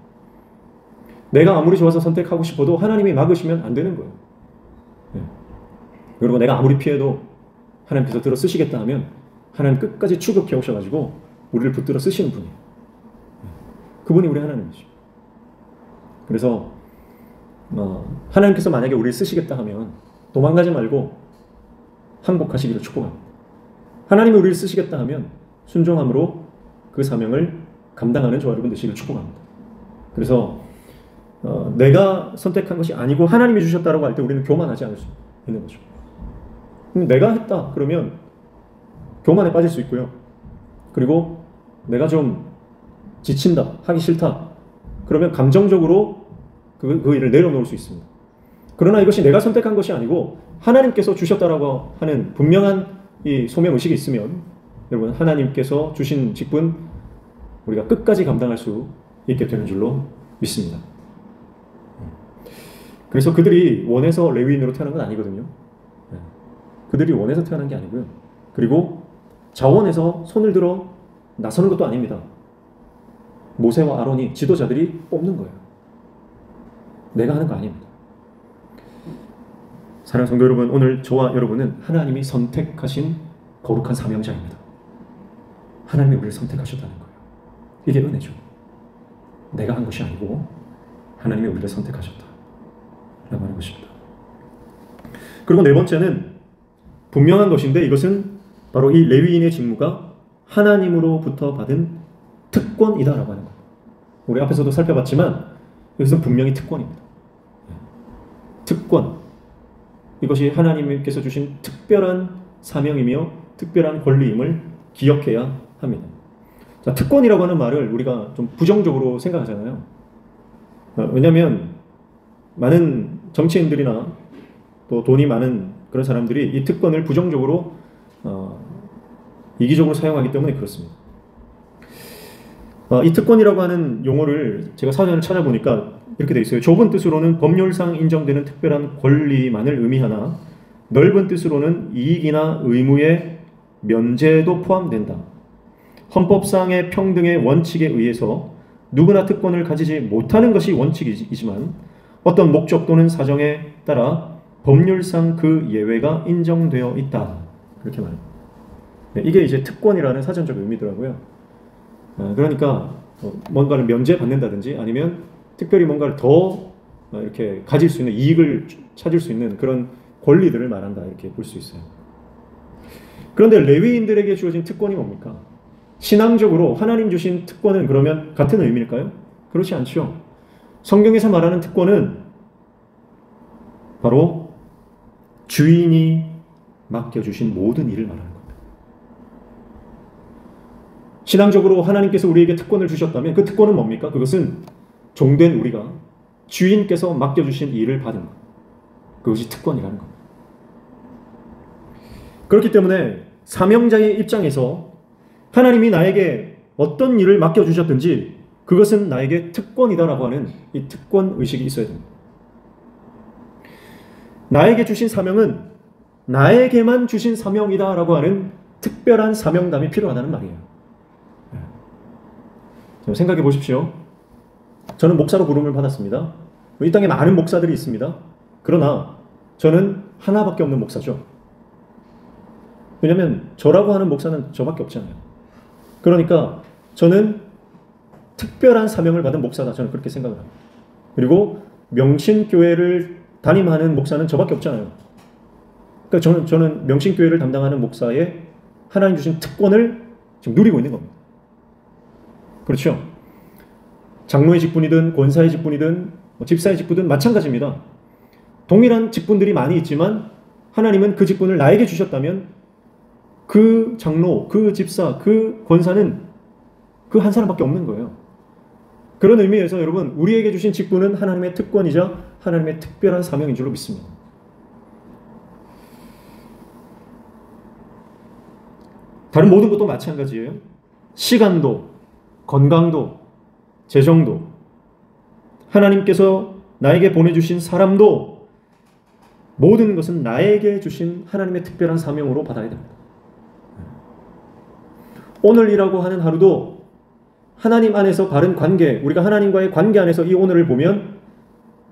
내가 아무리 좋아서 선택하고 싶어도 하나님이 막으시면 안 되는 거예요. 그리고 내가 아무리 피해도 하나님께서 들어 쓰시겠다 하면 하나님 끝까지 추격해 오셔가지고 우리를 붙들어 쓰시는 분이에요. 그분이 우리 하나님이죠. 그래서 하나님께서 만약에 우리를 쓰시겠다 하면 도망가지 말고 항복하시기를 축복합니다. 하나님이 우리를 쓰시겠다 하면 순종함으로 그 사명을 감당하는 저와 여러분 되시기를 축복합니다. 그래서 내가 선택한 것이 아니고 하나님이 주셨다라고 할 때 우리는 교만하지 않을 수 있는 거죠. 내가 했다 그러면 교만에 빠질 수 있고요. 그리고 내가 좀 지친다, 하기 싫다 그러면 감정적으로 그 일을 내려놓을 수 있습니다. 그러나 이것이 내가 선택한 것이 아니고 하나님께서 주셨다라고 하는 분명한 이 소명의식이 있으면 여러분 하나님께서 주신 직분 우리가 끝까지 감당할 수 있게 되는 줄로 믿습니다. 그래서 그들이 원해서 레위인으로 태어난 건 아니거든요. 그들이 원해서 태어난 게 아니고요. 그리고 자원해서 손을 들어 나서는 것도 아닙니다. 모세와 아론이 지도자들이 뽑는 거예요. 내가 하는 거 아닙니다. 사랑하는 성도 여러분, 오늘 저와 여러분은 하나님이 선택하신 거룩한 사명자입니다. 하나님이 우리를 선택하셨다는 거예요. 이게 은혜죠. 내가 한 것이 아니고 하나님이 우리를 선택하셨다 라고 하는 것입니다. 그리고 네 번째는 분명한 것인데 이것은 바로 이 레위인의 직무가 하나님으로부터 받은 특권이다라고 하는 거예요. 우리 앞에서도 살펴봤지만 이것은 분명히 특권입니다. 특권. 이것이 하나님께서 주신 특별한 사명이며 특별한 권리임을 기억해야 합니다. 자, 특권이라고 하는 말을 우리가 좀 부정적으로 생각하잖아요. 왜냐하면 많은 정치인들이나 또 돈이 많은 그런 사람들이 이 특권을 부정적으로 이기적으로 사용하기 때문에 그렇습니다. 이 특권이라고 하는 용어를 제가 사전을 찾아보니까 이렇게 돼 있어요. 좁은 뜻으로는 법률상 인정되는 특별한 권리만을 의미하나 넓은 뜻으로는 이익이나 의무의 면제도 포함된다. 헌법상의 평등의 원칙에 의해서 누구나 특권을 가지지 못하는 것이 원칙이지만 어떤 목적 또는 사정에 따라 법률상 그 예외가 인정되어 있다. 그렇게 말합니다. 네, 이게 이제 특권이라는 사전적 의미더라고요. 그러니까 뭔가를 면제받는다든지 아니면 특별히 뭔가를 더 이렇게 가질 수 있는 이익을 찾을 수 있는 그런 권리들을 말한다 이렇게 볼 수 있어요. 그런데 레위인들에게 주어진 특권이 뭡니까? 신앙적으로 하나님 주신 특권은 그러면 같은 의미일까요? 그렇지 않죠. 성경에서 말하는 특권은 바로 주인이 맡겨주신 모든 일을 말하는 겁니다. 신앙적으로 하나님께서 우리에게 특권을 주셨다면 그 특권은 뭡니까? 그것은 종된 우리가 주인께서 맡겨주신 일을 받은 것. 그것이 특권이라는 겁니다. 그렇기 때문에 사명자의 입장에서 하나님이 나에게 어떤 일을 맡겨주셨든지 그것은 나에게 특권이다라고 하는 이 특권 의식이 있어야 됩니다. 나에게 주신 사명은 나에게만 주신 사명이다라고 하는 특별한 사명감이 필요하다는 말이에요. 생각해 보십시오. 저는 목사로 부름을 받았습니다. 이 땅에 많은 목사들이 있습니다. 그러나 저는 하나밖에 없는 목사죠. 왜냐하면 저라고 하는 목사는 저밖에 없잖아요. 그러니까 저는 특별한 사명을 받은 목사다. 저는 그렇게 생각을 합니다. 그리고 명신교회를 담임하는 목사는 저밖에 없잖아요. 그러니까 저는 명신교회를 담당하는 목사의 하나님 주신 특권을 지금 누리고 있는 겁니다. 그렇죠? 장로의 직분이든 권사의 직분이든 집사의 직분이든 마찬가지입니다. 동일한 직분들이 많이 있지만 하나님은 그 직분을 나에게 주셨다면 그 장로, 그 집사, 그 권사는 그 한 사람밖에 없는 거예요. 그런 의미에서 여러분 우리에게 주신 직분은 하나님의 특권이자 하나님의 특별한 사명인 줄로 믿습니다. 다른 모든 것도 마찬가지예요. 시간도, 건강도, 재정도, 하나님께서 나에게 보내주신 사람도 모든 것은 나에게 주신 하나님의 특별한 사명으로 받아야 됩니다. 오늘이라고 하는 하루도 하나님 안에서 바른 관계, 우리가 하나님과의 관계 안에서 이 오늘을 보면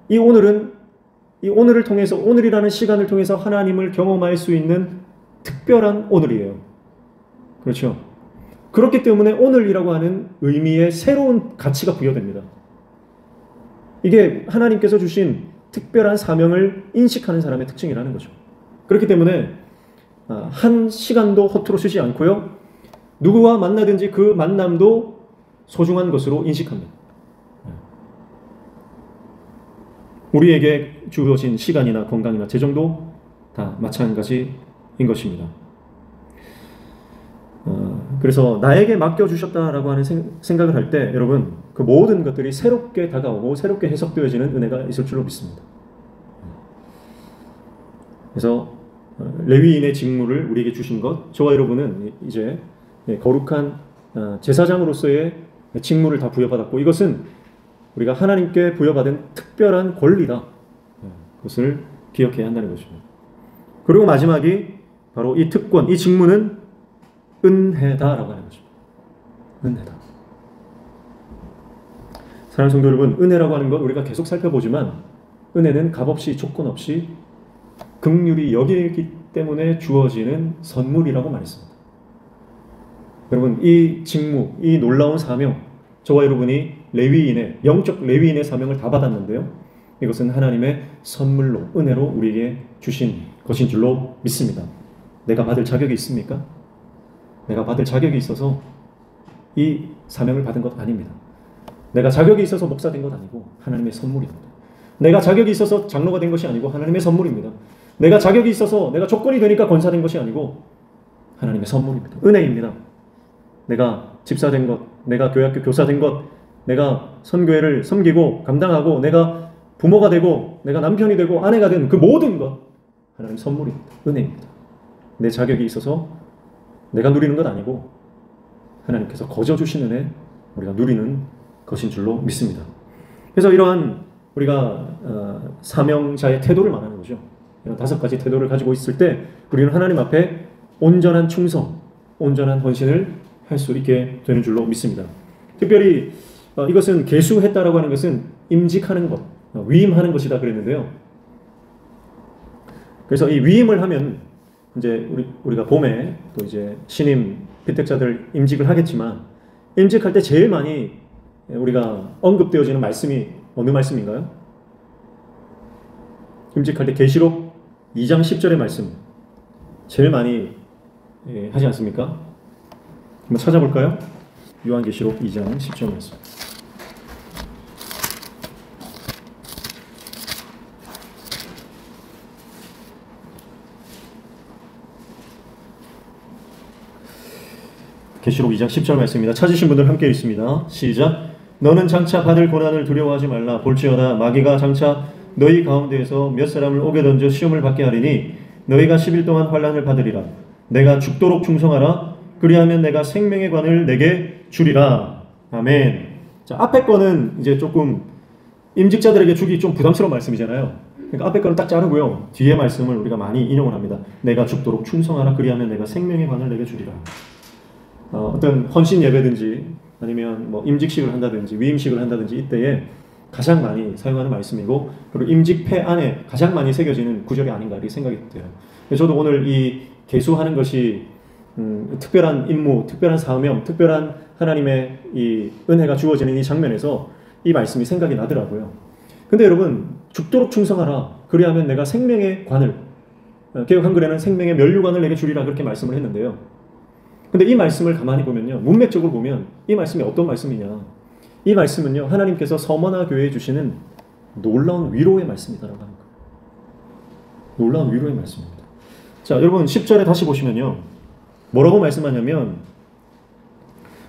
이 오늘을 통해서 오늘이라는 시간을 통해서 하나님을 경험할 수 있는 특별한 오늘이에요. 그렇죠? 그렇기 때문에 오늘이라고 하는 의미에 새로운 가치가 부여됩니다. 이게 하나님께서 주신 특별한 사명을 인식하는 사람의 특징이라는 거죠. 그렇기 때문에 한 시간도 허투루 쓰지 않고요. 누구와 만나든지 그 만남도 소중한 것으로 인식합니다. 우리에게 주어진 시간이나 건강이나 재정도 다 마찬가지인 것입니다. 그래서 나에게 맡겨주셨다라고 하는 생각을 할 때 여러분 그 모든 것들이 새롭게 다가오고 새롭게 해석되어지는 은혜가 있을 줄로 믿습니다. 그래서 레위인의 직무를 우리에게 주신 것, 저와 여러분은 이제 거룩한 제사장으로서의 직무를 다 부여받았고 이것은 우리가 하나님께 부여받은 특별한 권리다. 그것을 기억해야 한다는 것입니다. 그리고 마지막이 바로 이 특권, 이 직무는 은혜다라고 하는 것입니다. 은혜다. 사랑하는 성도 여러분, 은혜라고 하는 것 우리가 계속 살펴보지만 은혜는 값없이 조건 없이 긍휼히 여기기 때문에 주어지는 선물이라고 말했습니다. 여러분 이 직무, 이 놀라운 사명, 저와 여러분이 레위인의 영적 레위인의 사명을 다 받았는데요. 이것은 하나님의 선물로 은혜로 우리에게 주신 것인 줄로 믿습니다. 내가 받을 자격이 있습니까? 내가 받을 자격이 있어서 이 사명을 받은 것 아닙니다. 내가 자격이 있어서 목사 된 것 아니고 하나님의 선물입니다. 내가 자격이 있어서 장로가 된 것이 아니고 하나님의 선물입니다. 내가 자격이 있어서 내가 조건이 되니까 권사 된 것이 아니고 하나님의 선물입니다. 은혜입니다. 내가 집사 된 것, 내가 교회학교 교사 된 것, 내가 선교회를 섬기고 감당하고 내가 부모가 되고 내가 남편이 되고 아내가 된 그 모든 것 하나님 선물입니다. 은혜입니다. 내 자격이 있어서 내가 누리는 것 아니고 하나님께서 거저 주신 은혜 우리가 누리는 것인 줄로 믿습니다. 그래서 이러한 우리가 사명자의 태도를 말하는 거죠. 이런 5가지 태도를 가지고 있을 때 우리는 하나님 앞에 온전한 충성, 온전한 헌신을 할 수 있게 되는 줄로 믿습니다. 특별히 이것은 계수했다라고 하는 것은 임직하는 것, 위임하는 것이다 그랬는데요. 그래서 이 위임을 하면 이제 우리가 봄에 또 이제 신임 피택자들 임직을 하겠지만 임직할 때 제일 많이 우리가 언급되어지는 말씀이 어느 말씀인가요? 임직할 때 계시록 2장 10절의 말씀 제일 많이 하지 않습니까? 한번 찾아볼까요? 요한계시록 2장 10절 말씀. 계시록 2장 10절 말씀입니다. 찾으신 분들 함께 읽습니다. 시작. 너는 장차 받을 고난을 두려워하지 말라. 볼지어다 마귀가 장차 너희 가운데에서 몇 사람을 옥에 던져 시험을 받게 하리니 너희가 10일 동안 환난을 받으리라. 내가 죽도록 충성하라. 그리하면 내가 생명의 관을 내게 주리라. 아멘. 자, 앞에 거는 이제 조금 임직자들에게 주기 좀 부담스러운 말씀이잖아요. 그러니까 앞에 거는 딱 자르고요. 뒤에 말씀을 우리가 많이 인용을 합니다. 내가 죽도록 충성하라. 그리하면 내가 생명의 관을 내게 주리라. 어떤 헌신 예배든지 아니면 뭐 임직식을 한다든지 위임식을 한다든지 이때에 가장 많이 사용하는 말씀이고 그리고 임직패 안에 가장 많이 새겨지는 구절이 아닌가 이렇게 생각이 돼요. 저도 오늘 이 계수하는 것이 특별한 임무, 특별한 사명, 특별한 하나님의 이 은혜가 주어지는 이 장면에서 이 말씀이 생각이 나더라고요. 근데 여러분 죽도록 충성하라. 그리하면 내가 생명의 관을 개역 한글에는 생명의 면류관을 내게 주리라 그렇게 말씀을 했는데요. 근데 이 말씀을 가만히 보면요. 문맥적으로 보면 이 말씀이 어떤 말씀이냐. 이 말씀은요. 하나님께서 서머나 교회에 주시는 놀라운 위로의 말씀이다라고 하는 거예요. 놀라운 위로의 말씀입니다. 자, 여러분 10절에 다시 보시면요. 뭐라고 말씀하냐면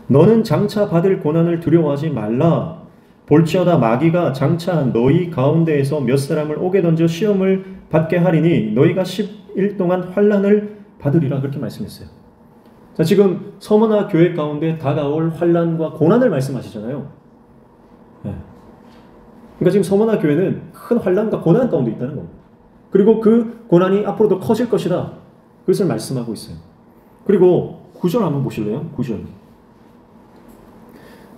너는 장차 받을 고난을 두려워하지 말라. 볼지어다 마귀가 장차 너희 가운데에서 몇 사람을 옥에 던져 시험을 받게 하리니 너희가 10일 동안 환난을 받으리라 그렇게 말씀했어요. 자, 지금 서머나 교회 가운데 다가올 환난과 고난을 말씀하시잖아요. 네. 그러니까 지금 서머나 교회는 큰 환난과 고난 가운데 있다는 겁니다. 그리고 그 고난이 앞으로 더 커질 것이다. 그것을 말씀하고 있어요. 그리고 9절 한번 보실래요? 9절.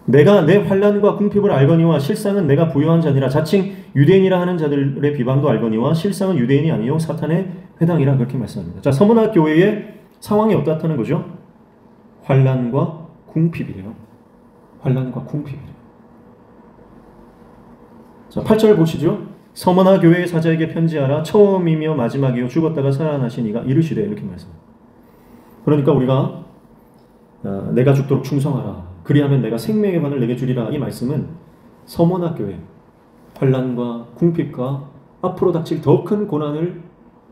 내가 내 환난과 궁핍을 알거니와 실상은 내가 부요한 자니라. 자칭 유대인이라 하는 자들의 비방도 알거니와 실상은 유대인이 아니요 사탄의 회당이라 그렇게 말씀합니다. 자, 서머나 교회의 상황이 어떻다는 거죠? 환난과 궁핍이래요. 환난과 궁핍이래요. 자, 8절 보시죠. 서머나 교회의 사자에게 편지하라. 처음이며 마지막이요 죽었다가 살아나신 이가 이르시되 이렇게 말씀합니다. 그러니까 우리가 내가 죽도록 충성하라. 그리하면 내가 생명의 관을 내게 주리라. 이 말씀은 서머나 교회 환난과 궁핍과 앞으로 닥칠 더 큰 고난을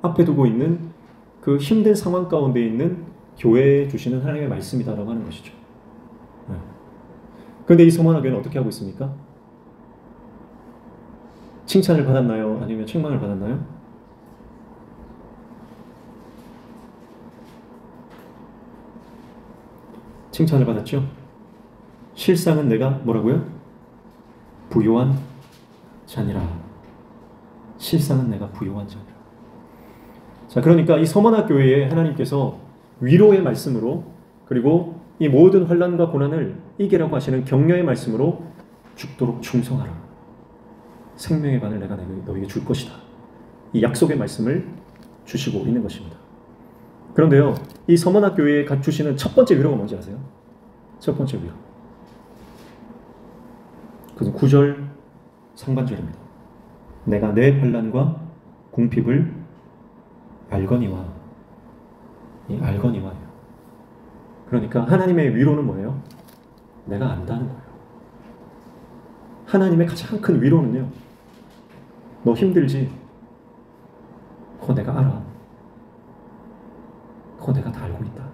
앞에 두고 있는 그 힘든 상황 가운데 있는 교회에 주시는 하나님의 말씀이다라고 하는 것이죠. 그런데 이 서머나 교회는 어떻게 하고 있습니까? 칭찬을 받았나요? 아니면 책망을 받았나요? 칭찬을 받았죠? 실상은 내가 뭐라고요? 부요한 자니라. 실상은 내가 부요한 자니라. 자, 그러니까 이 서머나 교회에 하나님께서 위로의 말씀으로 그리고 이 모든 환난과 고난을 이기라고 하시는 격려의 말씀으로 죽도록 충성하라. 생명의 관을 내가 너에게 줄 것이다. 이 약속의 말씀을 주시고 있는 것입니다. 그런데요, 이 서머나 교회에 주시는 첫 번째 위로가 뭔지 아세요? 첫 번째 위로. 그것은 9절 상반절입니다. 내가 내 환난과 궁핍을 알거니와 이 알거니와예요. 그러니까 하나님의 위로는 뭐예요? 내가 안다는 거예요. 하나님의 가장 큰 위로는요, 너 힘들지? 그거 내가 알아. 그거 내가 다 알고 있다.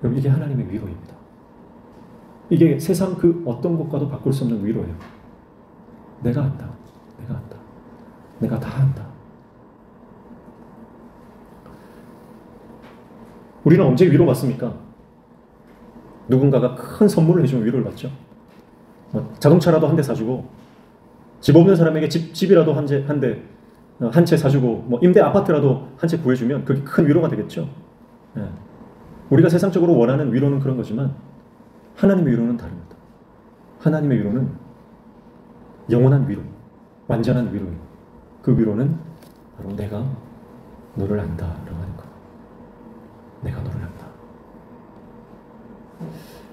여러분, 이게 하나님의 위로입니다. 이게 세상 그 어떤 것과도 바꿀 수 없는 위로예요. 내가 안다. 내가 안다. 내가 다 안다. 우리는 언제 위로받습니까? 누군가가 큰 선물을 해주면 위로를 받죠. 자동차라도 한 대 사주고, 집 없는 사람에게 집이라도 한 채 사주고, 임대 아파트라도 한 채 구해주면 그게 큰 위로가 되겠죠. 예. 우리가 세상적으로 원하는 위로는 그런 거지만 하나님의 위로는 다릅니다. 하나님의 위로는 영원한 위로, 완전한 위로예요. 그 위로는 바로 내가 너를 안다라고 하는 거예요. 내가 너를 안다.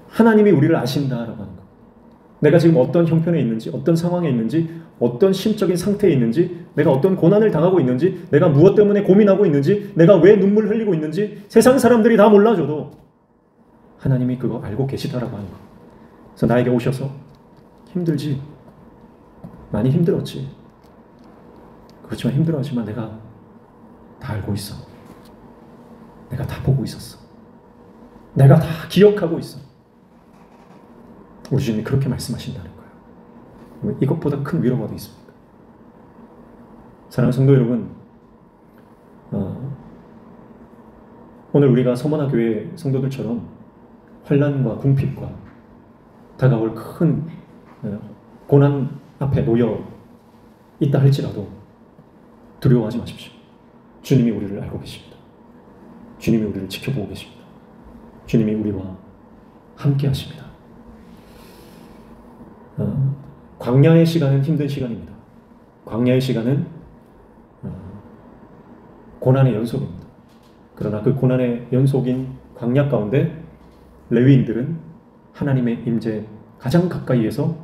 하나님이 우리를 아신다라고 하는 거예요. 내가 지금 어떤 형편에 있는지, 어떤 상황에 있는지, 어떤 심적인 상태에 있는지, 내가 어떤 고난을 당하고 있는지, 내가 무엇 때문에 고민하고 있는지, 내가 왜 눈물 흘리고 있는지 세상 사람들이 다 몰라줘도 하나님이 그거 알고 계시다라고 하는 거예요. 그래서 나에게 오셔서 힘들지? 많이 힘들었지. 그렇지만 힘들었지만 내가 다 알고 있어. 내가 다 보고 있었어. 내가 다 기억하고 있어. 우리 주님이 그렇게 말씀하신다는 거예요. 이것보다 큰 위로가 어디 있습니까? 사랑하는 성도 여러분, 오늘 우리가 서머나 교회 성도들처럼 환난과 궁핍과 다가올 큰 고난 앞에 놓여 있다 할지라도 두려워하지 마십시오. 주님이 우리를 알고 계십니다. 주님이 우리를 지켜보고 계십니다. 주님이 우리와 함께 하십니다. 광야의 시간은 힘든 시간입니다. 광야의 시간은 고난의 연속입니다. 그러나 그 고난의 연속인 광야 가운데 레위인들은 하나님의 임재 가장 가까이에서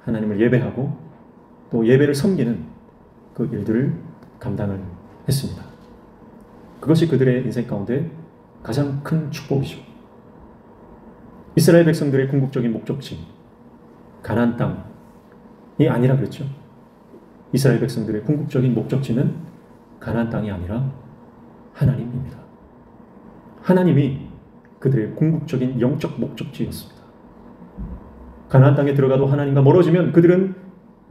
하나님을 예배하고 또 예배를 섬기는 그 일들을 감당을 했습니다. 그것이 그들의 인생 가운데 가장 큰 축복이죠. 이스라엘 백성들의 궁극적인 목적지, 가나안 땅이 아니라 그랬죠. 이스라엘 백성들의 궁극적인 목적지는 가나안 땅이 아니라 하나님입니다. 하나님이 그들의 궁극적인 영적 목적지였습니다. 가나안 땅에 들어가도 하나님과 멀어지면 그들은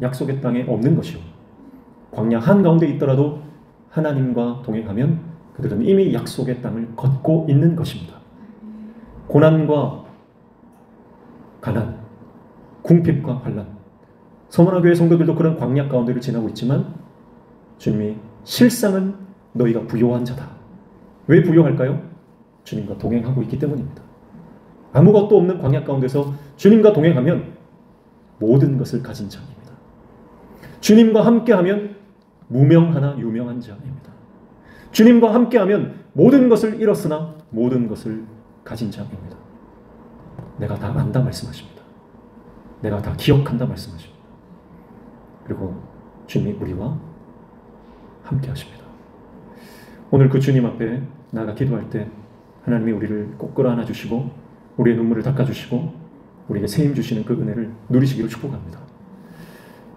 약속의 땅에 없는 것이요, 광야 한가운데 있더라도 하나님과 동행하면 그들은 이미 약속의 땅을 걷고 있는 것입니다. 고난과 가난, 궁핍과 환난, 서머나 교회 성도들도 그런 광야 가운데를 지나고 있지만 주님이 실상은 너희가 부요한 자다. 왜 부요할까요? 주님과 동행하고 있기 때문입니다. 아무것도 없는 광야 가운데서 주님과 동행하면 모든 것을 가진 자입니다. 주님과 함께하면 무명하나 유명한 자입니다. 주님과 함께하면 모든 것을 잃었으나 모든 것을 가진 자입니다. 내가 다 안다 말씀하십니다. 내가 다 기억한다 말씀하십니다. 그리고 주님이 우리와 함께 하십니다. 오늘 그 주님 앞에 나아가 기도할 때 하나님이 우리를 꼭 끌어안아 주시고 우리의 눈물을 닦아주시고 우리에게 세임 주시는 그 은혜를 누리시기를 축복합니다.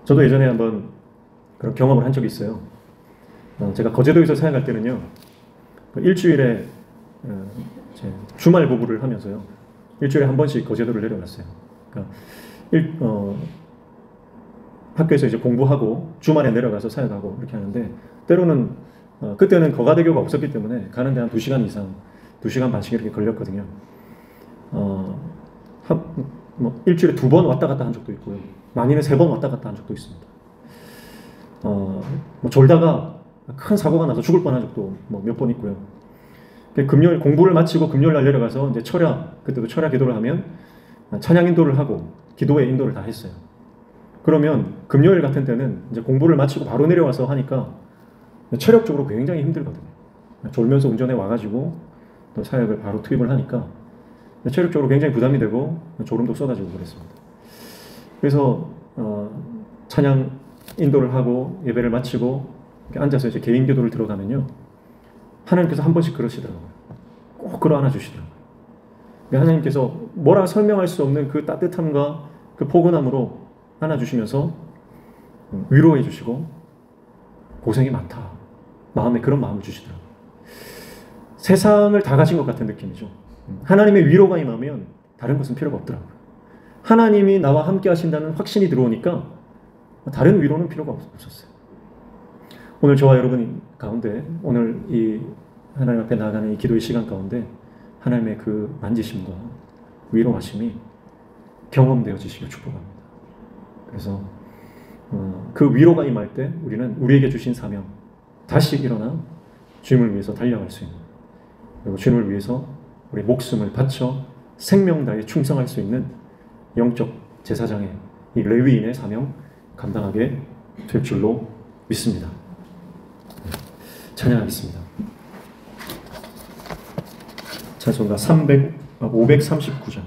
저도 예전에 한번 그런 경험을 한 적이 있어요. 제가 거제도에서 사역할 때는요, 일주일에 주말 부부를 하면서요, 일주일에 한 번씩 거제도를 내려갔어요. 그러니까 학교에서 이제 공부하고 주말에 내려가서 사역하고 이렇게 하는데, 때로는 그때는 거가대교가 없었기 때문에 가는데 한 2시간 이상, 2시간 반씩 이렇게 걸렸거든요. 일주일에 2번 왔다 갔다 한 적도 있고요. 많이는 3번 왔다 갔다 한 적도 있습니다. 졸다가 큰 사고가 나서 죽을 뻔한 적도 몇 번 있고요. 금요일 공부를 마치고 금요일 날 내려가서 이제 그때도 철야 기도를 하면 찬양 인도를 하고 기도의 인도를 다 했어요. 그러면 금요일 같은 때는 이제 공부를 마치고 바로 내려와서 하니까 체력적으로 굉장히 힘들거든요. 졸면서 운전해 와가지고 또 사역을 바로 투입을 하니까 체력적으로 굉장히 부담이 되고 졸음도 쏟아지고 그랬습니다. 그래서 찬양 인도를 하고 예배를 마치고 앉아서 이제 개인 기도를 들어가면요, 하나님께서 한 번씩 그러시더라고요. 꼭 끌어안아 주시더라고요. 하나님께서 뭐라 설명할 수 없는 그 따뜻함과 그 포근함으로 안아주시면서 위로해 주시고 고생이 많다. 마음에 그런 마음을 주시더라고요. 세상을 다 가진 것 같은 느낌이죠. 하나님의 위로가 임하면 다른 것은 필요가 없더라고요. 하나님이 나와 함께 하신다는 확신이 들어오니까 다른 위로는 필요가 없었어요. 오늘 저와 여러분 가운데 오늘 이 하나님 앞에 나아가는 이 기도의 시간 가운데 하나님의 그 만지심과 위로하심이 경험되어지시길 축복합니다. 그래서 그 위로가 임할 때 우리는 우리에게 주신 사명 다시 일어나 주님을 위해서 달려갈 수 있는, 그리고 주님을 위해서 우리 목숨을 바쳐 생명 다해 충성할 수 있는 영적 제사장의 이 레위인의 사명 감당하게 될 줄로 믿습니다. 찬양하겠습니다. 찬송가 539장